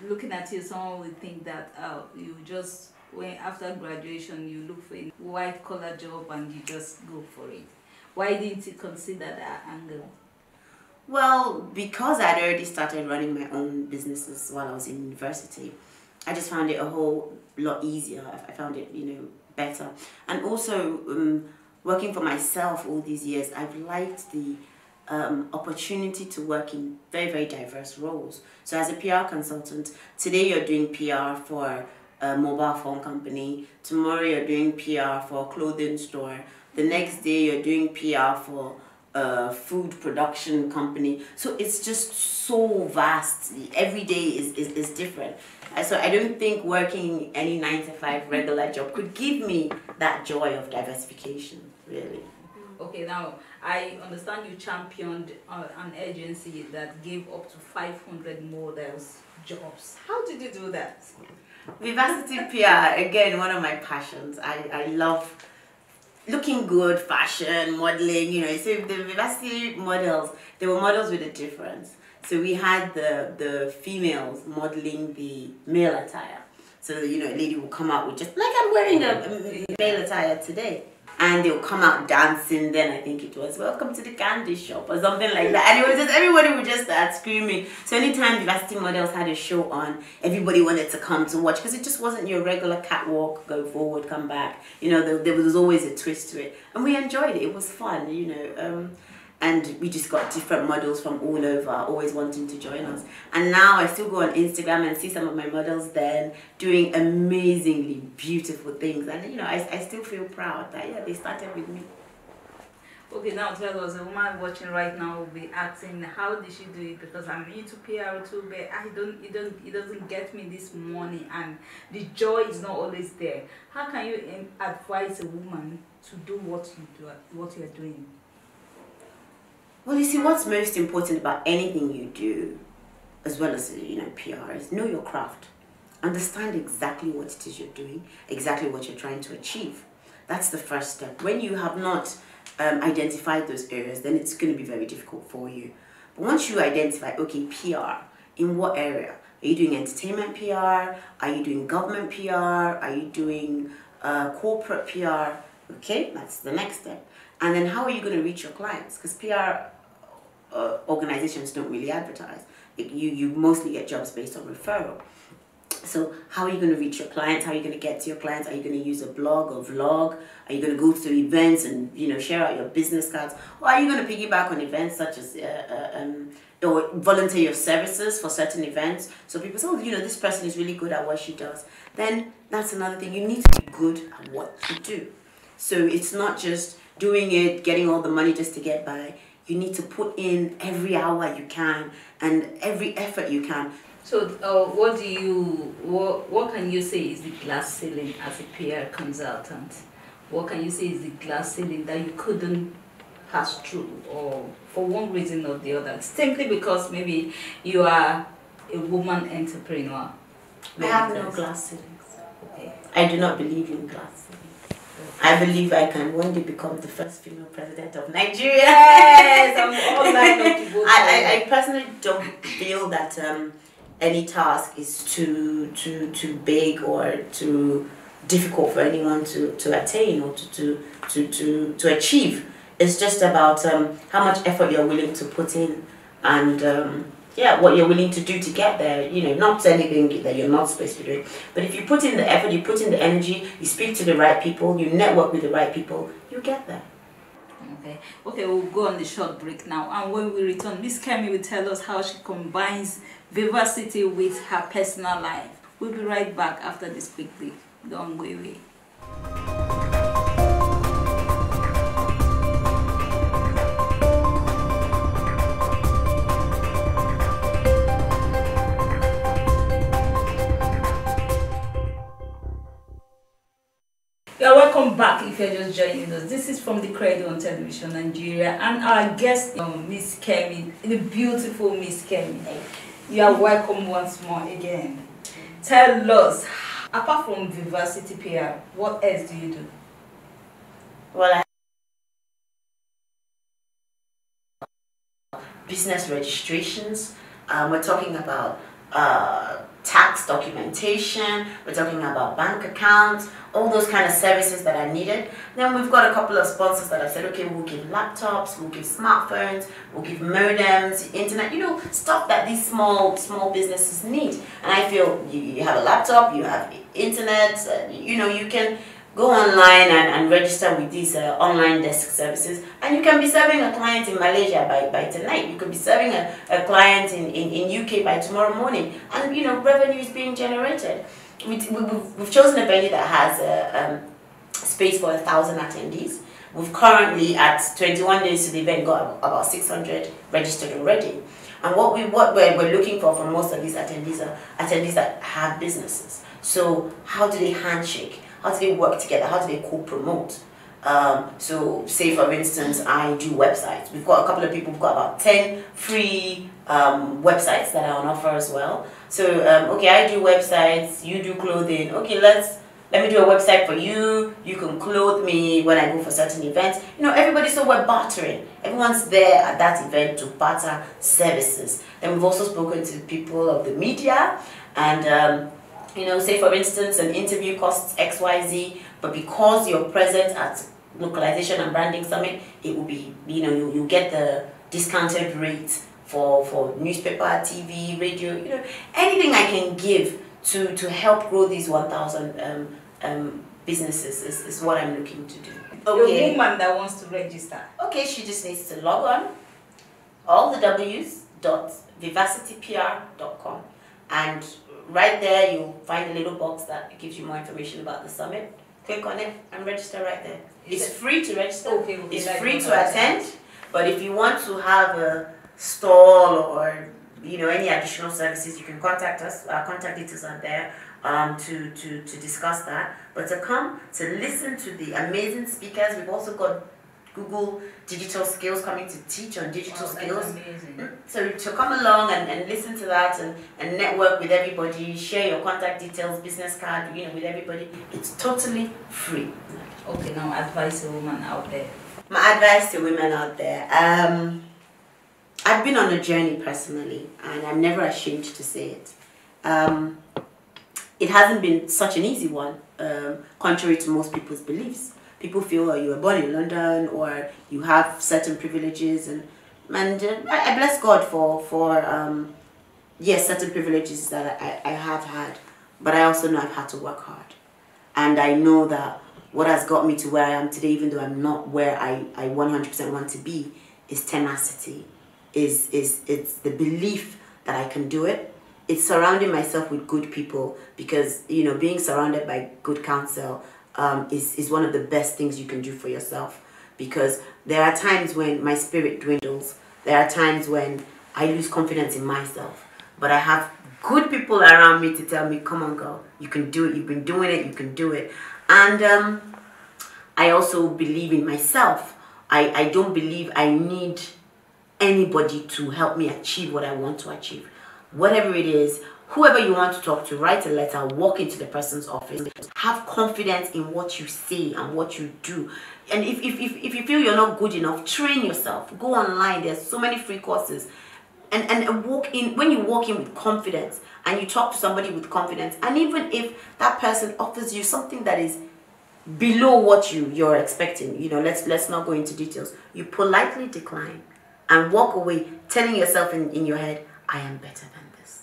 Looking at you, someone would think that you just, after graduation, you look for a white-collar job and you just go for it. Why didn't you consider that angle? Well, because I'd already started running my own businesses while I was in university, I just found it a whole lot easier. I found it, better. And also, working for myself all these years, I've liked the opportunity to work in very, very diverse roles. So as a PR consultant, today you're doing PR for a mobile phone company, tomorrow you're doing PR for a clothing store, the next day you're doing PR for a food production company. So it's just so vast. Every day is different. So I don't think working any 9-to-5 regular job could give me that joy of diversification, really. Okay, now I understand you championed an agency that gave up to 500 models jobs. How did you do that? Vivacity PR, again, one of my passions. I love looking good, fashion, modeling, So the Vivacity models, they were models with a difference. So we had the females modeling the male attire. So, a lady will come out with just, like I'm wearing a male attire today. And they'll come out dancing, then I think it was, welcome to the candy shop or something like that. And it was just, everybody would just start screaming. So anytime Vivacity Models had a show on, everybody wanted to come to watch because it just wasn't your regular catwalk, go forward, come back. There was always a twist to it. And we enjoyed it. It was fun, and we just got different models from all over, always wanting to join us. And now I still go on Instagram and see some of my models then doing amazingly beautiful things. And, I still feel proud that, yeah, they started with me. Okay, now tell us, a woman watching right now will be asking, how did she do it? Because I'm into PR too, but it doesn't get me this money, and the joy is not always there. How can you advise a woman to do what you're doing? Well, you see, what's most important about anything you do, as well as, PR, is know your craft. Understand exactly what it is you're doing, exactly what you're trying to achieve. That's the first step. When you have not identified those areas, then it's going to be very difficult for you. But once you identify, okay, PR, in what area? Are you doing entertainment PR? Are you doing government PR? Are you doing corporate PR? Okay, that's the next step. And then how are you going to reach your clients? Because PR organizations don't really advertise. You mostly get jobs based on referral. So how are you going to reach your clients? How are you going to get to your clients? Are you going to use a blog or vlog? Are you going to go to events and share out your business cards? Or are you going to piggyback on events such as or volunteer your services for certain events? So people say, oh, this person is really good at what she does. Then that's another thing. You need to be good at what you do. So it's not just doing it, getting all the money just to get by. You need to put in every hour you can and every effort you can. So what can you say is the glass ceiling as a PR consultant? What can you say is the glass ceiling that you couldn't pass through, or for one reason or the other, simply because maybe you are a woman entrepreneur? I have no glass ceilings. Okay. I do not believe in glass ceilings. I believe I can one day become the first female president of Nigeria. Yes, I'm all lined up to vote. I personally don't feel that any task is too big or too difficult for anyone to attain or to achieve. It's just about how much effort you're willing to put in and yeah, what you're willing to do to get there. You know, not anything that you're not supposed to do. But if you put in the effort, you put in the energy, you speak to the right people, you network with the right people, you get there. Okay, we'll go on the short break now. And when we return, Miss Kemi will tell us how she combines vivacity with her personal life. We'll be right back after this quick break. Don't go away. Yeah, welcome back if you're just joining us. This is from the Credo on Television Nigeria, and our guest, Miss Kemi, the beautiful Miss Kemi. You are welcome once more again. Tell us, apart from Vivacity PR, what else do you do? Well, business registrations. We're talking about tax documentation. We're talking about bank accounts, all those kind of services that are needed. Then we've got a couple of sponsors that have said, okay, we'll give laptops, we'll give smartphones, we'll give modems, internet, you know, stuff that these small businesses need. And I feel you have a laptop, you have internet, you know, you can go online and register with these online desk services, and you can be serving a client in Malaysia by tonight. You could be serving a client in UK by tomorrow morning, and you know, revenue is being generated. We've chosen a venue that has a space for 1,000 attendees. We've currently, at 21 days to the event, got about 600 registered already. And what we're looking for from most of these attendees are attendees that have businesses. So how do they handshake? How do they work together? How do they co-promote? So say for instance, I do websites. We've got a couple of people, we've got about 10 free websites that are on offer as well. So, okay, I do websites, you do clothing. Okay, let me do a website for you. You can clothe me when I go for certain events. You know, everybody, so we're bartering. Everyone's there at that event to barter services. And we've also spoken to people of the media and you know, say for instance, an interview costs XYZ, but because you're present at Localization and Branding Summit, it will be, you know, you get the discounted rate for newspaper, TV, radio, you know, anything I can give to help grow these 1,000 businesses is what I'm looking to do. Okay. A woman that wants to register. Okay, she just needs to log on, all the w's.vivacitypr.com, and right there you'll find a little box that gives you more information about the summit. Click on it and register right there. It's free to register. Okay, it's free to attend, but if you want to have a stall or you know any additional services, you can contact us. Our contact details are there to discuss that. But to come to listen to the amazing speakers, we've also got Google Digital Skills coming to teach on digital skills. So to come along and listen to that and network with everybody, share your contact details, business card, you know, with everybody. It's totally free. Okay, now advise a woman out there. My advice to women out there. I've been on a journey personally, and I'm never ashamed to say it. It hasn't been such an easy one, contrary to most people's beliefs. People feel you were born in London or you have certain privileges, and I bless God for yes, certain privileges that I have had, but I also know I've had to work hard, and I know that what has got me to where I am today, even though I'm not where I 100% want to be, is tenacity. It's the belief that I can do it. It's surrounding myself with good people, because you know, being surrounded by good counsel is one of the best things you can do for yourself. Because there are times when my spirit dwindles, there are times when I lose confidence in myself, but I have good people around me to tell me, come on girl, you can do it, you've been doing it, you can do it. And I also believe in myself. I don't believe I need anybody to help me achieve what I want to achieve. Whatever it is, whoever you want to talk to, write a letter, walk into the person's office. Have confidence in what you say and what you do. And if you feel you're not good enough, train yourself. Go online. There's so many free courses. And walk in. When you walk in with confidence and you talk to somebody with confidence, and even if that person offers you something that is below what you're expecting, you know, let's not go into details. You politely decline and walk away, telling yourself in your head, I am better than this.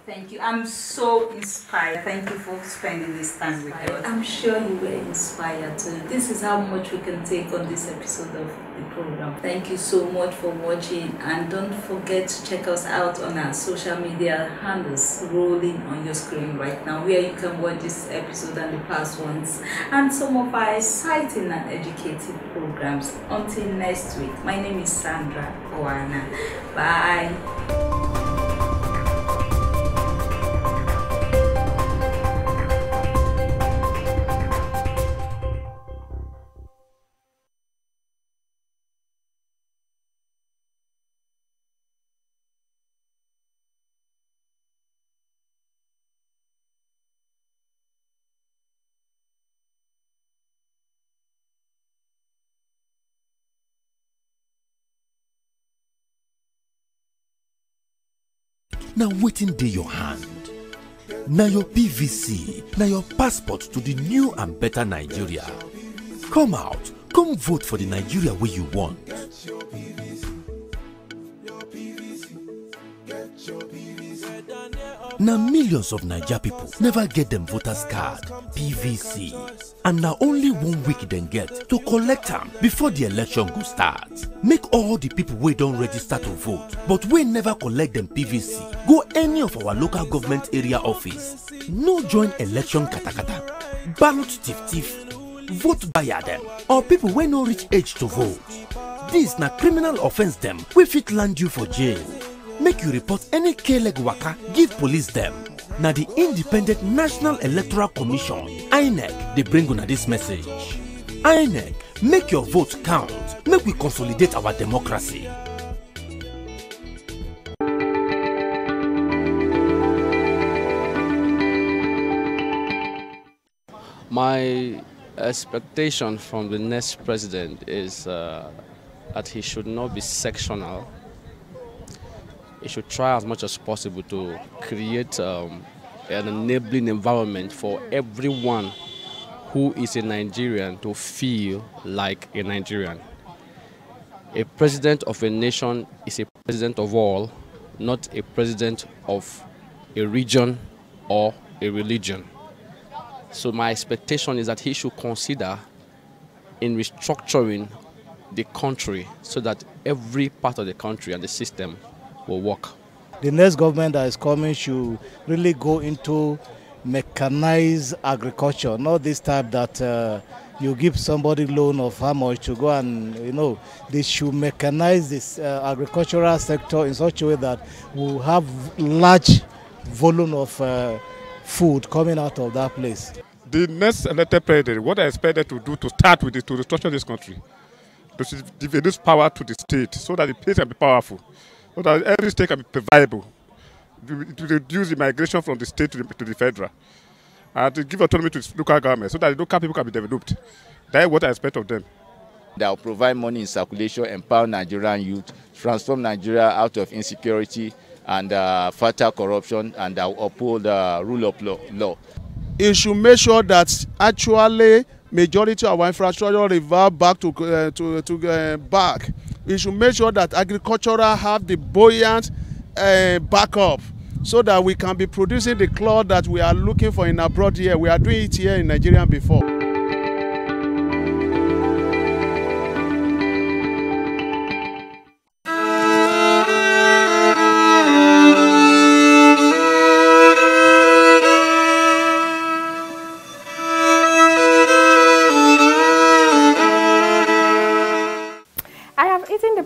Thank you. I'm so inspired. Thank you for spending this time with us. I'm sure you were inspired too. This is how much we can take on this episode of the program. Thank you so much for watching, and don't forget to check us out on our social media handles rolling on your screen right now, where you can watch this episode and the past ones and some of our exciting and educative programs. Until next week, my name is Sandra Oana. Bye. Now waiting dey your hand. Now your PVC, now your passport to the new and better Nigeria. Come out, come vote for the Nigeria way you want. Now millions of Naija people never get them voters card, PVC, and now only 1 week then get to collect them before the election go start. Make all the people wey don't register to vote but we never collect them PVC go any of our local government area office. No join election katakata, ballot thief, vote buyer them, or people wey no reach age to vote. This na criminal offense them wey fit land you for jail. Make you report any K-leg waka, give police them. Now the Independent National Electoral Commission, INEC, they bring on this message. INEC, make your vote count. Make we consolidate our democracy. My expectation from the next president is that he should not be sectional. He should try as much as possible to create an enabling environment for everyone who is a Nigerian to feel like a Nigerian. A president of a nation is a president of all, not a president of a region or a religion. So my expectation is that he should consider in restructuring the country so that every part of the country and the system will work. The next government that is coming should really go into mechanized agriculture, not this type that you give somebody loan of how much to go and, you know, they should mechanize this agricultural sector in such a way that we'll have large volume of food coming out of that place. The next elected president, what I expected to do to start with is to restructure this country, to give this power to the state so that the state can be powerful, so that every state can be viable, to reduce the migration from the state to the federal, and to give autonomy to local government so that the local people can be developed. That is what I expect of them. They will provide money in circulation, empower Nigerian youth, transform Nigeria out of insecurity and fatal corruption, and uphold the rule of law. It should make sure that actually majority of our infrastructure revert back to back. We should make sure that agricultural have the buoyant backup so that we can be producing the cloth that we are looking for in abroad here. We are doing it here in Nigeria before.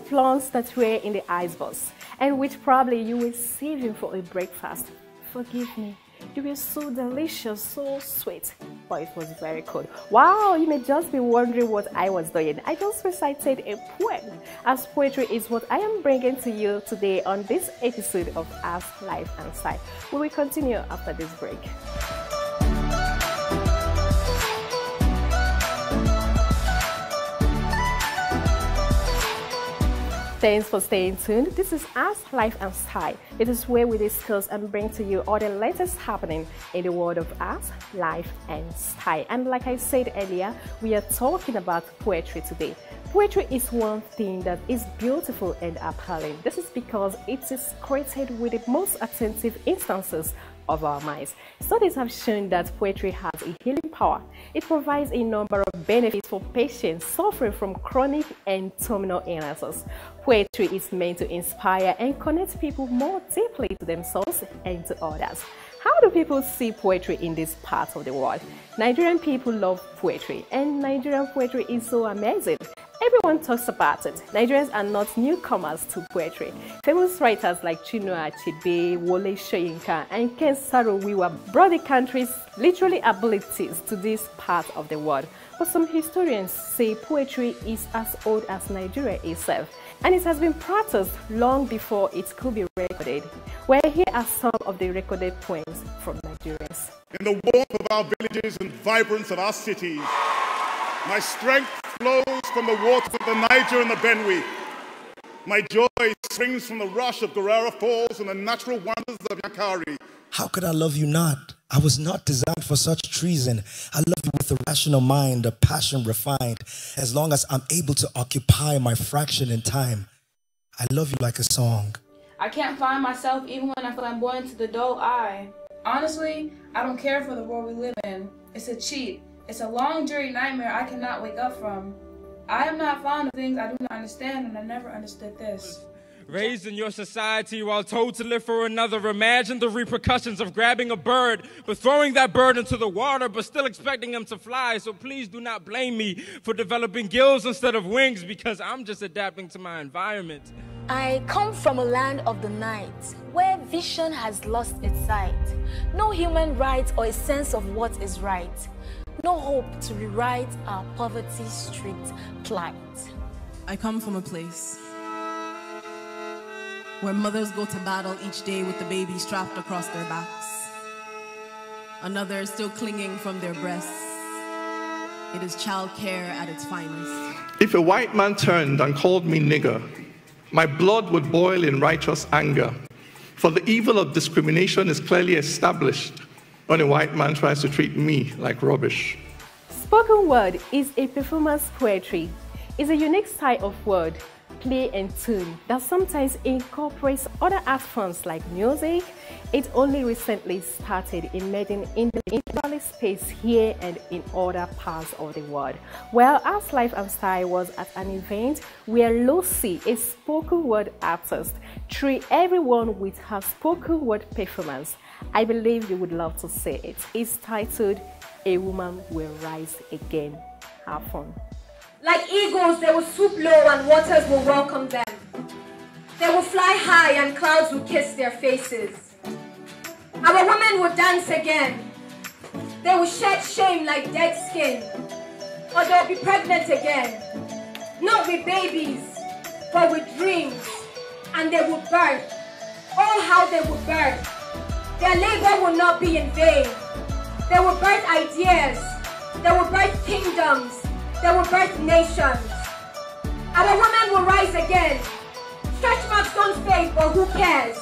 Plants that were in the icebox and which probably you were saving for a breakfast. Forgive me, You were so delicious, so sweet, but it was very cold. Wow, you may just be wondering what I was doing. I just recited a poem, as poetry is what I am bringing to you today on this episode of Ask Life and Style. We will continue after this break. Thanks for staying tuned. This is Ask Life and Style. It is where we discuss and bring to you all the latest happening in the world of art, life, and style. And like I said earlier, we are talking about poetry today. Poetry is one thing that is beautiful and appealing. This is because it is created with the most attentive instances of our minds. Studies have shown that poetry has a healing power. It provides a number of benefits for patients suffering from chronic and terminal illnesses. Poetry is meant to inspire and connect people more deeply to themselves and to others. How do people see poetry in this part of the world? Nigerian people love poetry, and Nigerian poetry is so amazing. Everyone talks about it. Nigerians are not newcomers to poetry. Famous writers like Chinua Achebe, Wole Soyinka, and Ken Saro-Wiwa brought the country's literary abilities to this part of the world. But some historians say poetry is as old as Nigeria itself, and it has been practiced long before it could be recorded. Well, here are some of the recorded poems from Nigerians. In the warmth of our villages and vibrance of our cities, my strength flows from the waters of the Niger and the Benue. My joy springs from the rush of Guerrera Falls and the natural wonders of Yankari. How could I love you not? I was not designed for such treason. I love you with a rational mind, a passion refined. As long as I'm able to occupy my fraction in time, I love you like a song. I can't find myself even when I flamboyant to the dull eye. Honestly, I don't care for the world we live in. It's a cheat. It's a long, dreary nightmare I cannot wake up from. I am not fond of things I do not understand, and I never understood this. Raised in your society while told to live for another, imagine the repercussions of grabbing a bird, but throwing that bird into the water, but still expecting him to fly. So please do not blame me for developing gills instead of wings, because I'm just adapting to my environment. I come from a land of the night, where vision has lost its sight. No human right or a sense of what is right. No hope to rewrite our poverty-strict plight. I come from a place where mothers go to battle each day with the baby strapped across their backs. Another is still clinging from their breasts. It is childcare at its finest. If a white man turned and called me nigger, my blood would boil in righteous anger, for the evil of discrimination is clearly established when a white man tries to treat me like rubbish. Spoken word is a performance poetry. It's a unique style of word, play and tune that sometimes incorporates other art forms like music. It only recently started emerging in the intellectual space here and in other parts of the world. Well, Ask Life and Style was at an event where Lucy, a spoken word artist, treated everyone with her spoken word performance. I believe you would love to see it. It's titled A Woman Will Rise Again. Have fun. Like eagles, they will swoop low and waters will welcome them. They will fly high and clouds will kiss their faces. Our women will dance again. They will shed shame like dead skin. Or they'll be pregnant again. Not with babies, but with dreams. And they will birth. Oh, how they will birth. Their labor will not be in vain. They will birth ideas. They will birth kingdoms. They will birth nations. Our women will rise again. Stretch marks don't fade, but who cares?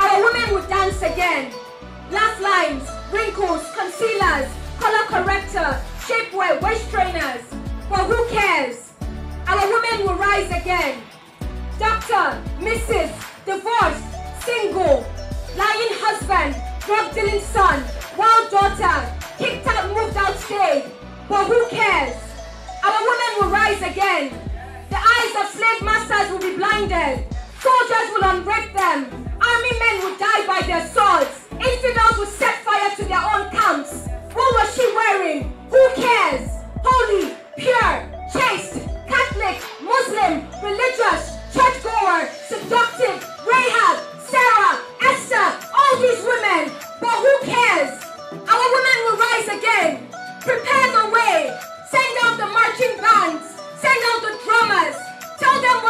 Our women will dance again. Laugh lines, wrinkles, concealers, color corrector, shapewear, waist trainers. But who cares? Our women will rise again. Doctor, Mrs., divorced, single, lying husband, drug dealing son, wild daughter, kicked out, moved out, stayed. But who cares? Our women will rise again. The eyes of slave masters will be blinded. Soldiers will unbreak them. Army men will die by their swords. Infidels will set fire to their own camps. What was she wearing? Who cares? Holy, pure, chaste, Catholic, Muslim, religious, churchgoer, seductive, Rahab, Sarah, Esther, all these women. But who cares?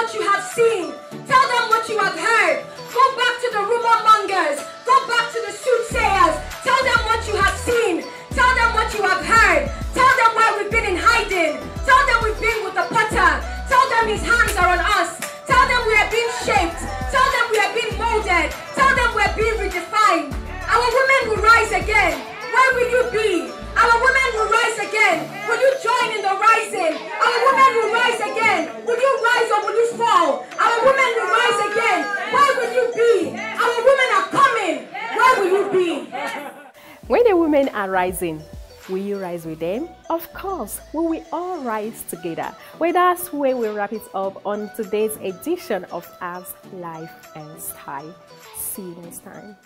what you have seen. Tell them what you have heard. Go back to the rumor mongers. Go back to the soothsayers. Tell them what you have seen. Tell them what you have heard. Tell them why we've been in hiding. Tell them we've been with the potter. Tell them his hands are on us. Tell them we are being shaped. Tell them we are being molded. Tell them we are being redefined. Our women will rise again. Where will you be? Our women will rise again. Will you join in the rising? Our women will rise again. Will you rise or will you fall? Our women will rise again. Where will you be? Our women are coming. Where will you be? When the women are rising, will you rise with them? Of course, we will all rise together. Well, that's where we wrap it up on today's edition of As Life and Style. See you next time.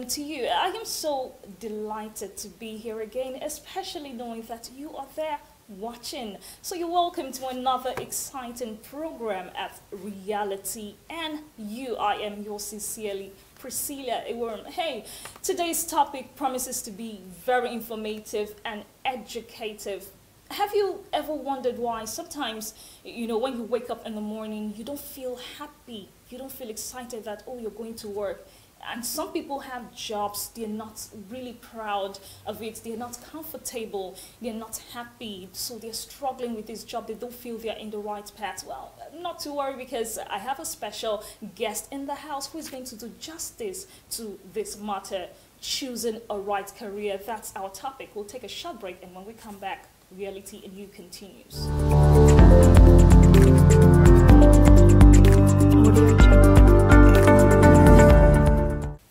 To you. I am so delighted to be here again, especially knowing that you are there watching. So you're welcome to another exciting program at Reality and You. I am yours sincerely, Priscilla Eworm. Hey, today's topic promises to be very informative and educative. Have you ever wondered why sometimes, when you wake up in the morning, you don't feel happy, you don't feel excited that, oh, you're going to work? And some people have jobs, they're not really proud of it, they're not comfortable, they're not happy, so they're struggling with this job, they don't feel they're in the right path. Well, not to worry, because I have a special guest in the house who is going to do justice to this matter, choosing a right career. That's our topic. We'll take a short break, and when we come back, Reality and You continues.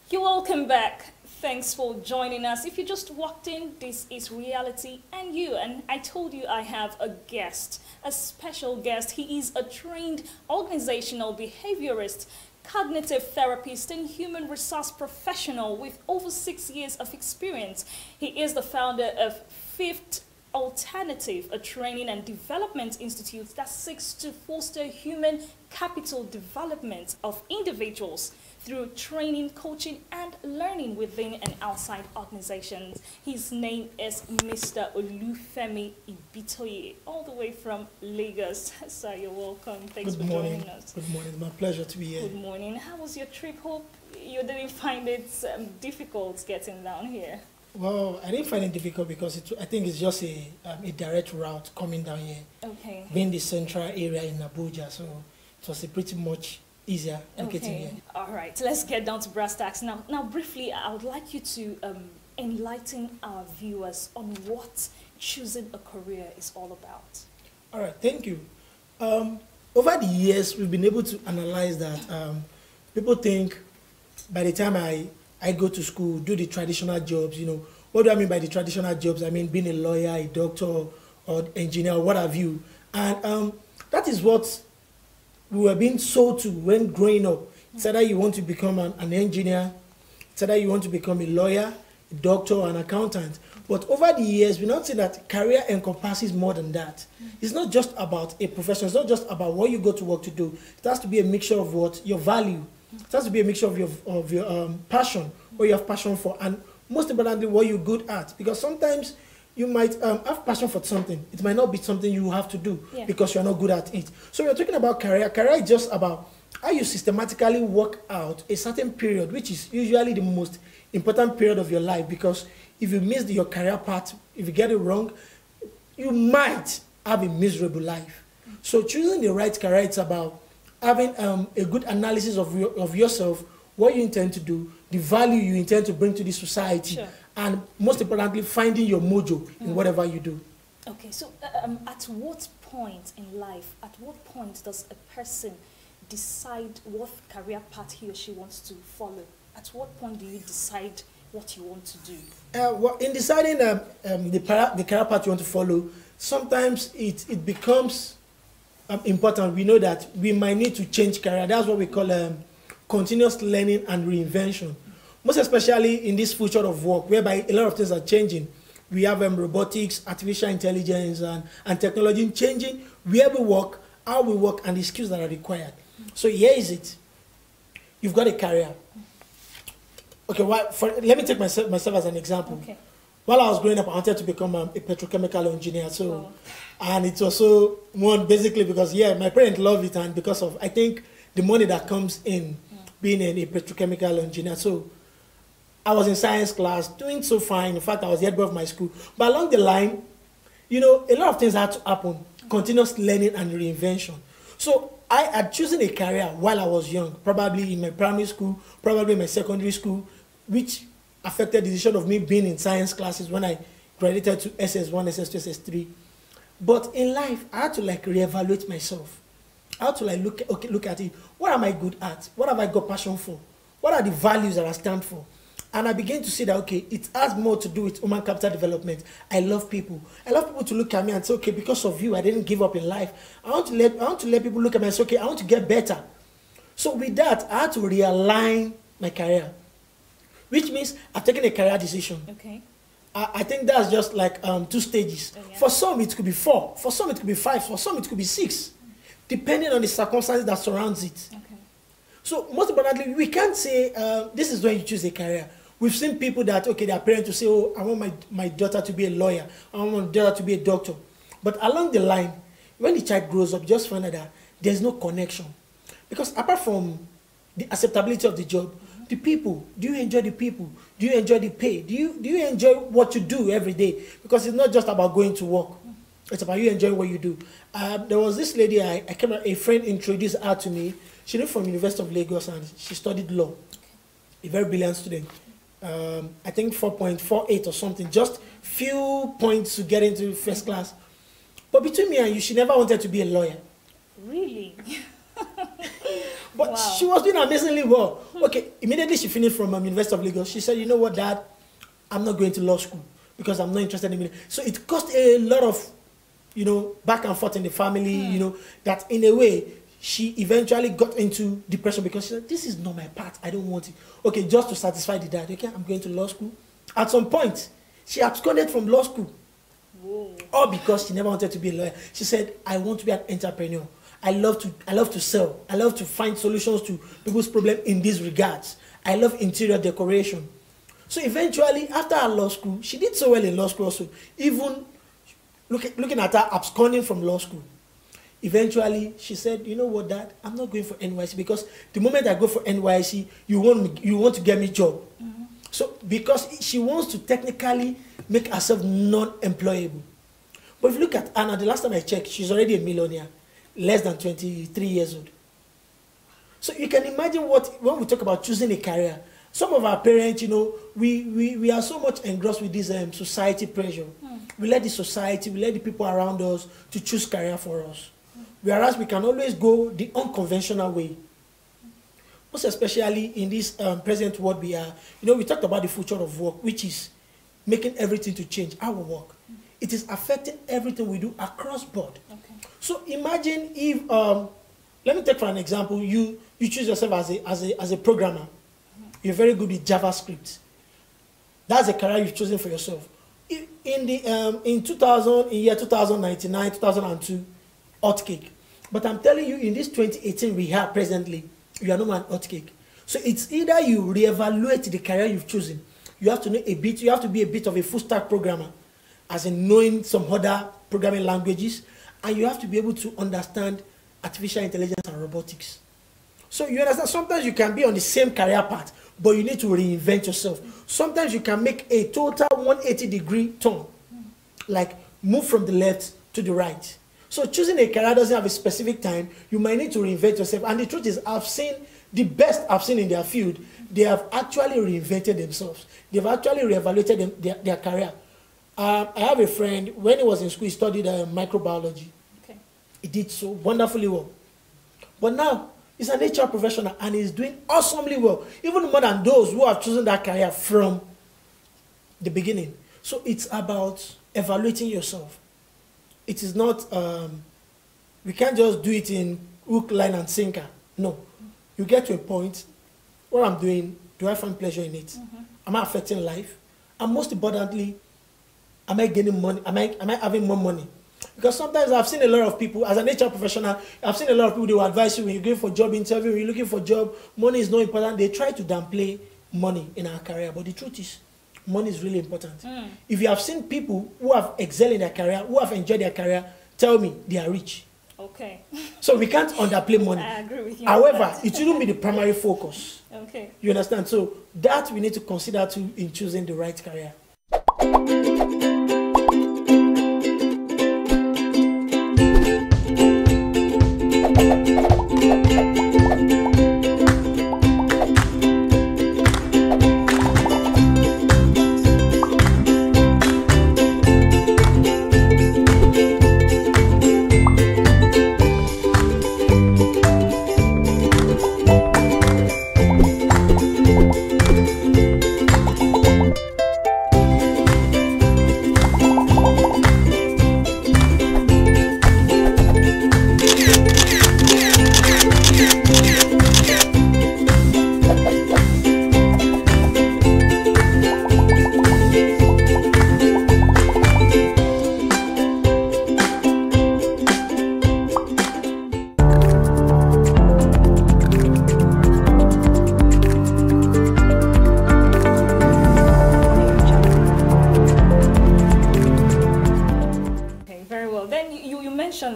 Welcome back. Thanks for joining us. If you just walked in, this is Reality and You, and I told you I have a guest, a special guest. He is a trained organizational behaviorist, cognitive therapist, and human resource professional with over 6 years of experience. He is the founder of Fifth Alternative, a training and development institute that seeks to foster human capital development of individuals through training, coaching, and learning within and outside organizations. His name is Mr. Olufemi Ibitoye, all the way from Lagos. Sir, you're welcome. Thanks for joining us. Good morning. It's my pleasure to be here. Good morning. How was your trip? Hope you didn't find it difficult getting down here. Well, I didn't find it difficult because I think it's just a direct route coming down here. Okay. Being the central area in Abuja, so it was pretty much easier getting here. All right, let's get down to brass tacks. Now, briefly, I would like you to enlighten our viewers on what choosing a career is all about. All right, thank you. Over the years, we've been able to analyze that people think by the time I go to school, do the traditional jobs, what do I mean by the traditional jobs? I mean being a lawyer, a doctor, or engineer, or what have you. And that is what we were being sold to when growing up. It's either you want to become an engineer, it's either you want to become a lawyer, a doctor, or an accountant. But over the years, we now see that career encompasses more than that. It's not just about a profession. It's not just about what you go to work to do. It has to be a mixture of what your value. It has to be a mixture of your passion, what you have passion for, and most importantly, what you're good at. Because sometimes you might have passion for something. It might not be something you have to do because you're not good at it. So we're talking about career. Career is just about how you systematically work out a certain period, which is usually the most important period of your life. Because if you miss your career path, if you get it wrong, you might have a miserable life. So choosing the right career, it's about having a good analysis of yourself, what you intend to do, the value you intend to bring to the society, and most importantly, finding your mojo in whatever you do. Okay, so at what point in life, at what point does a person decide what career path he or she wants to follow? At what point do you decide what you want to do? Well, in deciding the career path you want to follow, sometimes it becomes important. We know that we might need to change career. That's what we call continuous learning and reinvention. Most especially in this future of work, whereby a lot of things are changing. We have robotics, artificial intelligence, and technology changing where we work, how we work, and the skills that are required. So here is it. You've got a career. Okay, let me take myself as an example. Okay. While I was growing up, I wanted to become a petrochemical engineer. So, and it's also basically because, my parents love it, and because of, I think, the money that comes in being a petrochemical engineer. So I was in science class, doing so fine. In fact, I was the head boy of my school. But along the line, a lot of things had to happen. Continuous learning and reinvention. So I had chosen a career while I was young, probably in my primary school, probably in my secondary school, which affected the decision of me being in science classes when I graduated to SS1, SS2, SS3. But in life, I had to reevaluate myself. I had to look at it. What am I good at? What have I got passion for? What are the values that I stand for? And I began to see that, okay, it has more to do with human capital development. I love people. I love people to look at me and say, okay, because of you, I didn't give up in life. I want to let people look at me and say, okay, I want to get better. So with that, I had to realign my career, which means I've taken a career decision. Okay. I think that's just like 2 stages. Oh, yeah. For some, it could be 4. For some, it could be 5. For some, it could be 6, depending on the circumstances that surrounds it. Okay. So most importantly, we can't say this is when you choose a career. We've seen people that, okay, their parents will say, oh, I want my daughter to be a lawyer. I want my daughter to be a doctor. But along the line, when the child grows up, just find out that there's no connection. Because apart from the acceptability of the job, the people, do you enjoy the people? Do you enjoy the pay? Do you enjoy what you do every day? Because it's not just about going to work. It's about you enjoying what you do. There was this lady, a friend introduced her to me. She came from University of Lagos and she studied law. A very brilliant student. I think 4.48 or something, just few points to get into first class. But between me and you, she never wanted to be a lawyer. Really? But she was doing amazingly well. Okay, immediately she finished from University of Lagos. She said, you know what, Dad, I'm not going to law school because I'm not interested in it. So it caused a lot of, back and forth in the family, that in a way, she eventually got into depression because she said, this is not my path. I don't want it. Okay, just to satisfy the dad, okay, I'm going to law school. At some point, she absconded from law school. Whoa. All because she never wanted to be a lawyer. She said, I want to be an entrepreneur. I love to sell. I love to find solutions to people's problems in these regards. I love interior decoration. So eventually, after her law school, she did so well in law school also. Even looking at her absconding from law school. Eventually, she said, you know what, Dad, I'm not going for NYC because the moment I go for NYC, you want to get me a job. Mm-hmm. So, because she wants to technically make herself non-employable. But if you look at Anna, the last time I checked, she's already a millionaire, less than 23 years old. So you can imagine when we talk about choosing a career, some of our parents, we are so much engrossed with this society pressure. We let the society, we let the people around us to choose career for us. Whereas we can always go the unconventional way. Most especially in this present world we are. We talked about the future of work, which is making everything to change, our work. It is affecting everything we do across board. Okay. So imagine if, let me take for an example, you choose yourself as a programmer. You're very good with JavaScript. That's a career you've chosen for yourself. In year 2099, 2002, hot cake. But I'm telling you, in this 2018 we have presently, you are no man hot cake. So it's either you reevaluate the career you've chosen. You have to know you have to be a bit of a full stack programmer, as in knowing some other programming languages, and you have to be able to understand artificial intelligence and robotics. So you understand, sometimes you can be on the same career path, but you need to reinvent yourself. Sometimes you can make a total 180-degree turn, like move from the left to the right. So choosing a career doesn't have a specific time. You might need to reinvent yourself. And the truth is, the best I've seen in their field, they have actually reinvented themselves. They've actually reevaluated their career. I have a friend, when he was in school, he studied microbiology. Okay. He did so wonderfully well. But now, he's an HR professional and he's doing awesomely well, even more than those who have chosen that career from the beginning. So it's about evaluating yourself. It is not, we can't just do it in hook, line, and sinker. No. You get to a point, what I'm doing, do I find pleasure in it? Am I affecting life? And most importantly, am I gaining money? Am I having more money? Because sometimes I've seen a lot of people, as an HR professional, I've seen a lot of people, they will advise you when you're going for job interview, when you're looking for job, money is not important. They try to downplay money in our career, but the truth is, money is really important. If you have seen people who have excelled in their career, who have enjoyed their career, tell me they are rich. Okay. So we can't underplay money. I agree with you. However, it shouldn't be the primary focus. Okay. You understand? So that we need to consider too in choosing the right career.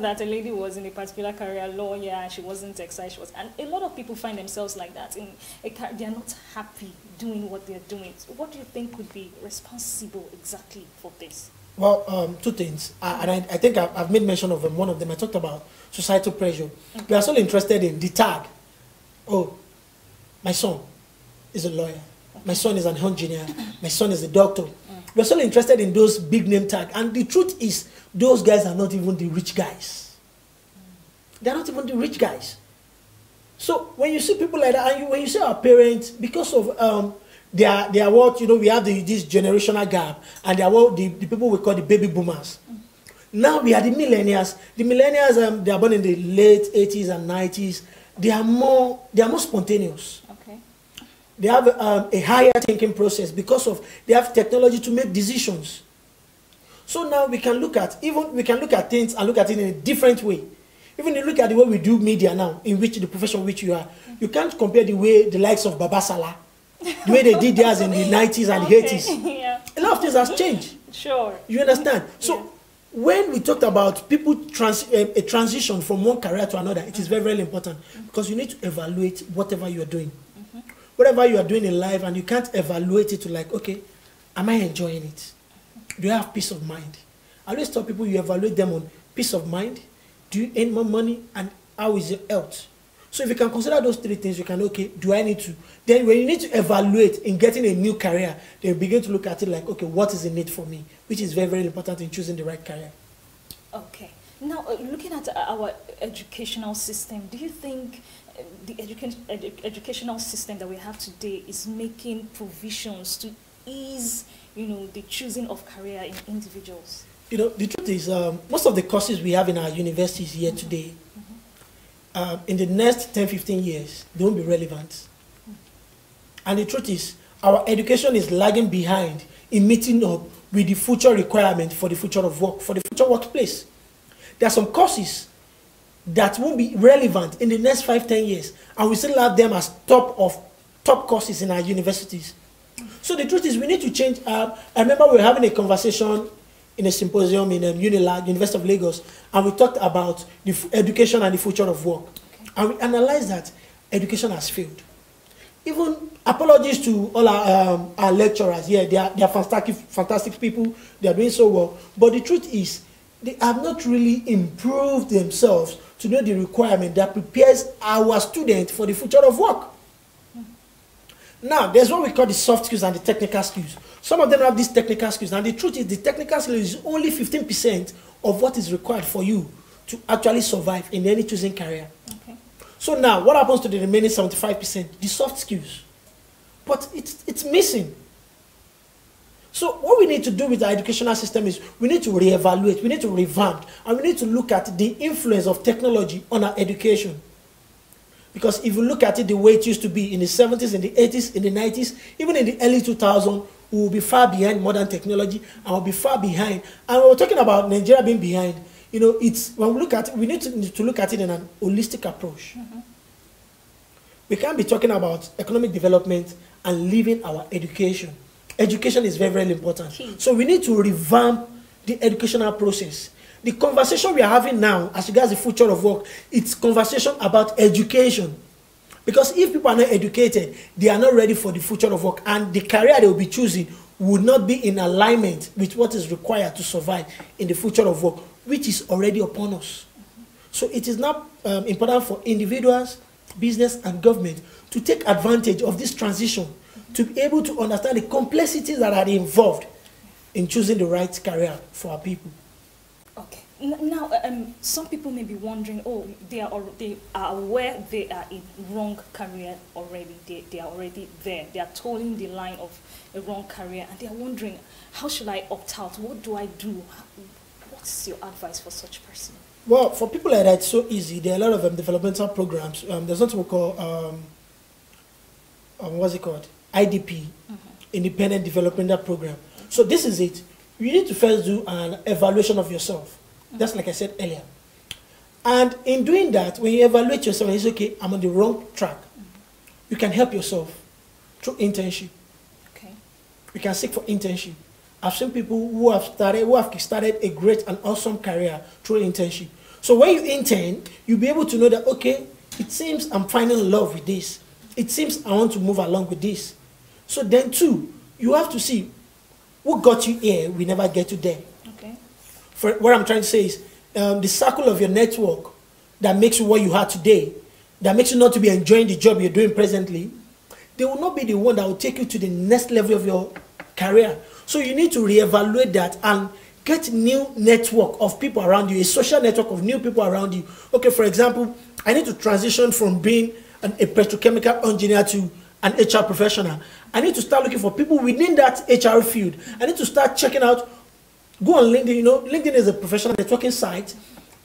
That a lady was in a particular career, lawyer, and she wasn't excited. And a lot of people find themselves like that. They are not happy doing what they are doing. So what do you think would be responsible exactly for this? Well, two things. I think I've made mention of one of them. I talked about societal pressure. Okay. We are so interested in the tag. Oh, my son is a lawyer. Okay. My son is an engineer. My son is a doctor. We're so interested in those big name tags. And the truth is, those guys are not even the rich guys. They're not even the rich guys. So when you see people like that, and when you see our parents, because of they are what, you know, we have this generational gap, and they are what the people we call the baby boomers. Now we are the millennials. The millennials, they are born in the late 80s and 90s. They are more spontaneous. Okay. They have a higher thinking process because of they have technology to make decisions. So now we can look at things and look at it in a different way. Even if you look at the way we do media now, in which the profession in which you are, you can't compare the way the likes of Baba Salah, the way they did theirs in the 90s and the 80s. Yeah. A lot of things has changed. Sure. You understand? So when we talked about people a transition from one career to another, it is very, very important because you need to evaluate whatever you are doing. Whatever you are doing in life, and you can't evaluate it to like, okay, am I enjoying it? Do you have peace of mind? I always tell people you evaluate them on peace of mind, do you earn more money, and how is your health? So if you can consider those three things, you can, okay, do I need to? Then when you need to evaluate in getting a new career, then you begin to look at it like, okay, what is the need for me? Which is very, very important in choosing the right career. Okay. Now, looking at our educational system, do you think the educational system that we have today is making provisions to ease, you know, the choosing of career in individuals? You know, the truth is, most of the courses we have in our universities here today, in the next 10, 15 years, they won't be relevant. And the truth is, our education is lagging behind in meeting up with the future requirement for the future of work, for the future workplace. There are some courses that won't be relevant in the next 5, 10 years, and we still have them as top courses in our universities. So the truth is, we need to change. I remember we were having a conversation in a symposium in UNILAG, University of Lagos, and we talked about the education and the future of work. Okay. And we analyzed that education has failed. Even apologies to all our lecturers. Yeah, they are fantastic people. They are doing so well. But the truth is, they have not really improved themselves to know the requirement that prepares our students for the future of work. Now, there's what we call the soft skills and the technical skills. Some of them have these technical skills, and the truth is the technical skills is only 15% of what is required for you to actually survive in any choosing career. Okay. So now, what happens to the remaining 75%? The soft skills. But it's missing. So what we need to do with our educational system is we need to reevaluate, we need to revamp, and we need to look at the influence of technology on our education. Because if you look at it the way it used to be in the 70s, in the 80s, in the 90s, even in the early 2000s, we will be far behind modern technology and we'll be far behind. And we're talking about Nigeria being behind. You know, it's when we look at it, we need to look at it in an holistic approach. We can't be talking about economic development and leaving our education. Education is very, very important. So we need to revamp the educational process. The conversation we are having now, as regards the future of work, it's conversation about education. Because if people are not educated, they are not ready for the future of work, and the career they will be choosing would not be in alignment with what is required to survive in the future of work, which is already upon us. So it is now important for individuals, business, and government to take advantage of this transition, to be able to understand the complexities that are involved in choosing the right career for our people. Okay. Now, some people may be wondering, oh, they are aware they are in wrong career already. They are already there. They are towing the line of a wrong career, and they are wondering, how should I opt out? What do I do? What's your advice for such person? Well, for people like that, it's so easy. There are a lot of developmental programs. There's something we call, what's it called? IDP, Independent Developmental Program. So this is it. You need to first do an evaluation of yourself. That's like I said earlier. And in doing that, when you evaluate yourself and you say, okay, I'm on the wrong track, you can help yourself through internship. Okay. You can seek for internship. I've seen people who have started a great and awesome career through internship. So when you intern, you'll be able to know that, okay, it seems I'm finding love with this. It seems I want to move along with this. So then too, you have to see what got you here, we never get you there. Okay. For what I'm trying to say is the circle of your network that makes you what you are today, that makes you not to be enjoying the job you're doing presently, they will not be the one that will take you to the next level of your career. So you need to reevaluate that and get new network of people around you, a social network of new people around you. Okay, for example, I need to transition from being a petrochemical engineer to an HR professional. I need to start looking for people within that HR field. I need to start checking out, go on LinkedIn, you know, LinkedIn is a professional networking site.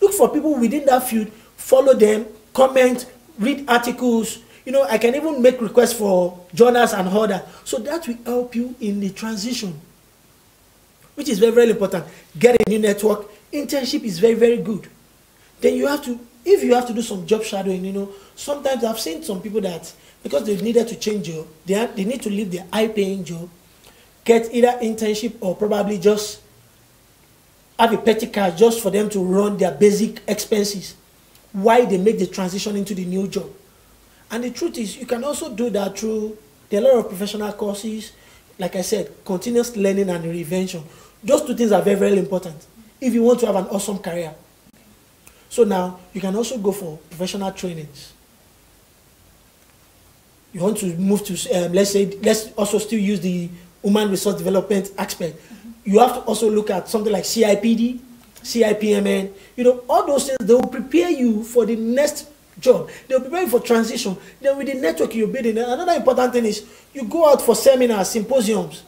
Look for people within that field, follow them, comment, read articles. You know, I can even make requests for journals and all that. So that will help you in the transition, which is very, very important. Get a new network. Internship is very, very good. Then you have to, if you have to do some job shadowing, you know, sometimes I've seen some people that, because they've needed to change job, they need to leave their high-paying job, get either internship or probably just have a petty cash just for them to run their basic expenses while they make the transition into the new job. And the truth is, you can also do that through, there are a lot of professional courses, like I said, continuous learning and reinvention. Those two things are very, very important if you want to have an awesome career. So now, you can also go for professional trainings. You want to move to, let's also still use the human resource development aspect. You have to also look at something like CIPD, CIPMN, you know, all those things, they will prepare you for the next job. They will prepare you for transition. Then with the network you're building, another important thing is you go out for seminars, symposiums.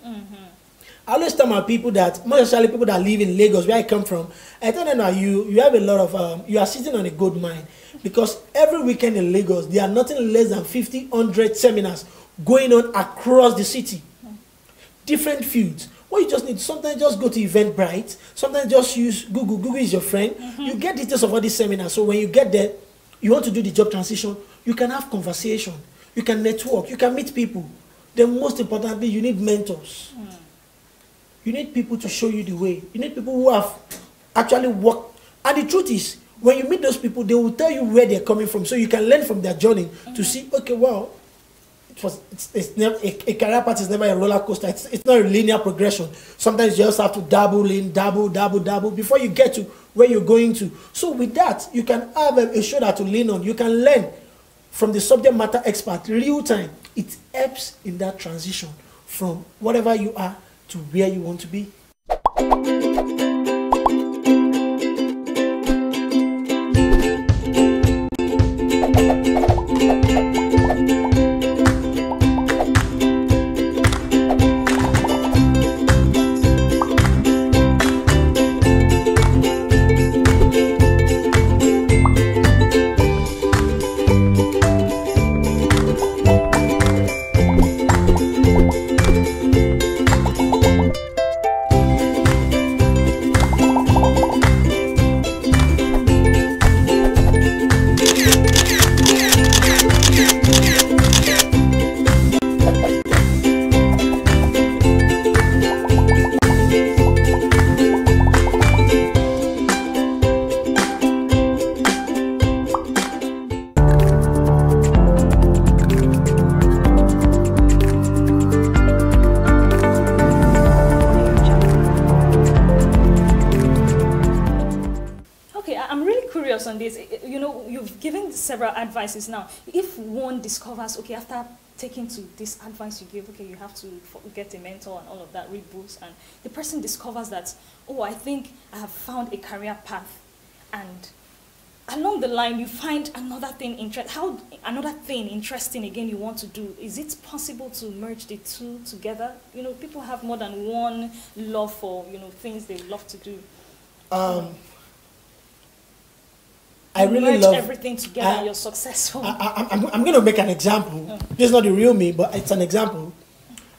I always tell my people that, most especially people that live in Lagos, where I come from, I tell them that you have a lot of, you are sitting on a gold mine. Because every weekend in Lagos, there are nothing less than 50, 100 seminars going on across the city. Different fields. What you just need, sometimes just go to Eventbrite, sometimes just use Google. Google is your friend. You get details of all these seminars. So when you get there, you want to do the job transition, you can have conversation, you can network, you can meet people. Then most importantly, you need mentors. You need people to show you the way. You need people who have actually worked. And the truth is, when you meet those people, they will tell you where they're coming from. So you can learn from their journey to see, okay, well, it's never, a career path is never a roller coaster. It's not a linear progression. Sometimes you just have to dabble before you get to where you're going to. So with that, you can have a shoulder to lean on. You can learn from the subject matter expert real time. It helps in that transition from whatever you are to where you want to be. on this. You know, you've given several advices now. If one discovers, okay, after taking to this advice you give, okay, you have to get a mentor and all of that, read books, and the person discovers that, oh, I think I have found a career path, and along the line you find another thing interesting again you want to do. Is it possible to merge the two together? You know, people have more than one love for, you know, things they love to do. I really merge love everything together and you're successful. I'm going to make an example. This is not the real me, but it's an example.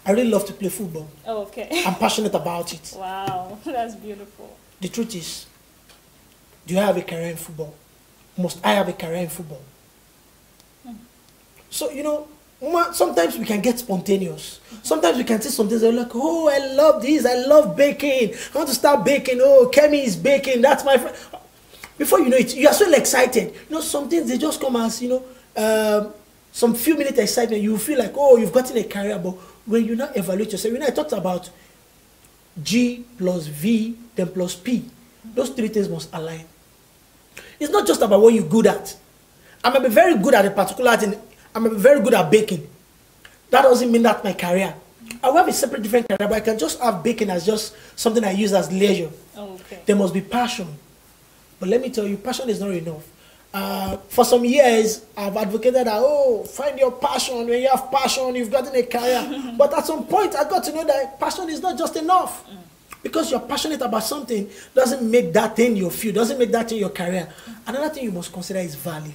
I really love to play football. Oh, okay. I'm passionate about it. Wow, that's beautiful. The truth is, do you have a career in football? Must I have a career in football? So, you know, sometimes we can get spontaneous. Sometimes we can say some things like, oh, I love this, I love baking. I want to start baking. Oh, Kemi is baking, that's my friend. Before you know it, you are so excited. You know, some things, they just come as, you know, some few minutes excitement. You feel like, oh, you've gotten a career. But when you now evaluate yourself, you know, I talked about G plus V, then plus P. Those three things must align. It's not just about what you're good at. I might be very good at a particular thing. I might be very good at baking. That doesn't mean that's my career. I will have a separate different career, but I can just have baking as just something I use as leisure. Oh, okay. There must be passion. But let me tell you, passion is not enough. For some years, I've advocated that, oh, find your passion. When you have passion, you've gotten a career. But at some point, I got to know that passion is not just enough. Because you're passionate about something doesn't make that thing your field, doesn't make that thing your career. Another thing you must consider is value.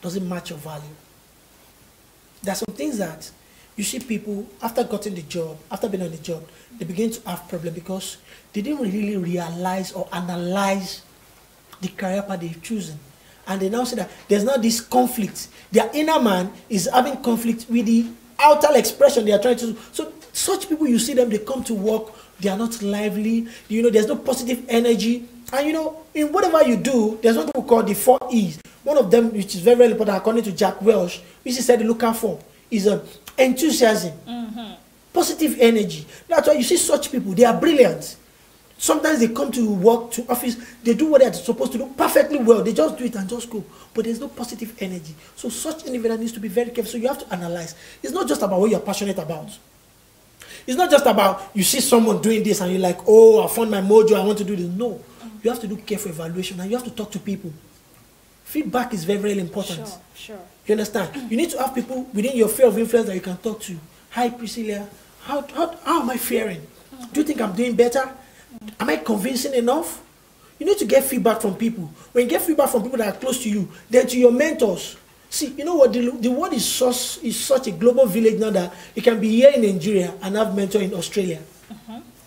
Doesn't match your value. There are some things that you see people, after getting the job, after being on the job, they begin to have problems because they didn't really realize or analyze the career path they've chosen. And they now say that there's not this conflict. Their inner man is having conflict with the outer expression they are trying to do. So such people, you see them, they come to work, they are not lively, you know, there's no positive energy. And you know, in whatever you do, there's what we call the 4 E's. One of them, which is very, very important, according to Jack Welch, which he said to look out for, is enthusiasm, positive energy. That's why you see such people, they are brilliant. Sometimes they come to work, to office, they do what they're supposed to do perfectly well. They just do it and just go. But there's no positive energy. So such individual needs to be very careful. So you have to analyze. It's not just about what you're passionate about. It's not just about you see someone doing this and you're like, oh, I found my mojo, I want to do this. No. You have to do careful evaluation and you have to talk to people. Feedback is very, very important. Sure. You understand? You need to have people within your sphere of influence that you can talk to. Hi, Priscilla. How am I faring? Do you think I'm doing better? Am I convincing enough? You need to get feedback from people. When you get feedback from people that are close to you, then to your mentors. See, you know what? The world is such a global village now that you can be here in Nigeria and have mentor in Australia.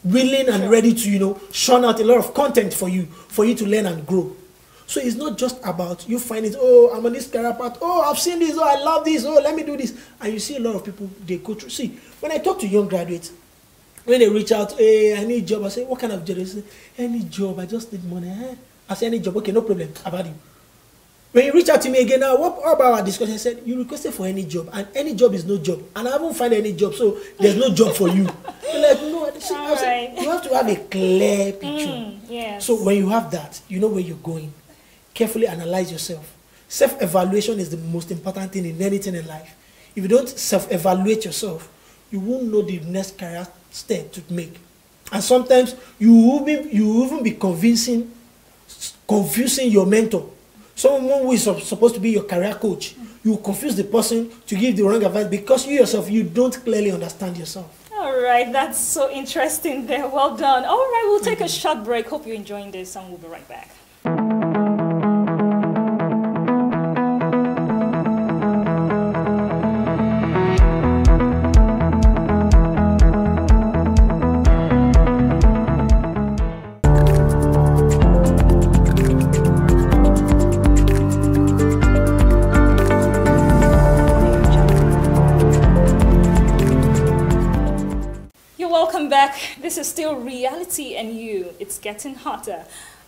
Willing and ready to, you know, shun out a lot of content for you to learn and grow. So it's not just about you finding, oh, I'm on this career path, oh, I've seen this, oh, I love this, oh, let me do this. And you see a lot of people, they go through. See, when I talk to young graduates, when they reach out, hey, I need a job, I say, what kind of job? They say, any job, I just need money. I say, any job, okay, no problem, about you. When you reach out to me again now, what about our discussion? I said, you requested for any job, and any job is no job. And I haven't found any job, so there's no job for you. You're like, no, I said, you have to have a clear picture. Yes. So when you have that, you know where you're going. Carefully analyze yourself. Self-evaluation is the most important thing in anything in life. If you don't self-evaluate yourself, you won't know the next career step to make. And sometimes you will even be confusing your mentor. Someone who is supposed to be your career coach, you will confuse the person to give the wrong advice because you yourself, you don't clearly understand yourself. All right, that's so interesting there. Well done. All right, we'll take a short break. Hope you're enjoying this, and we'll be right back. Welcome back. This is still Reality and You. It's getting hotter.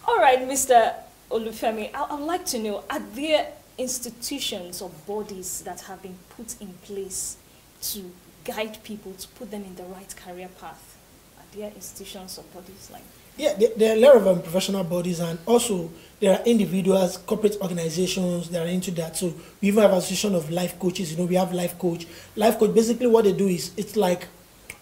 All right, Mr. Olufemi, I'd like to know, are there institutions or bodies that have been put in place to guide people, to put them in the right career path? there institutions or bodies like? Yeah, there are a lot of professional bodies, and also there are individuals, corporate organizations that are into that. So we even have an association of life coaches. We have life coach. Life coach, basically what they do is, it's like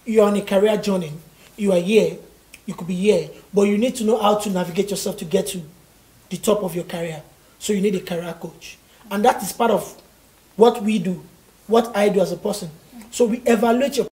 you're on a career journey. You are here, you could be here, but you need to know how to navigate yourself to get to the top of your career. So you need a career coach. And that is part of what we do, what I do as a person. So we evaluate your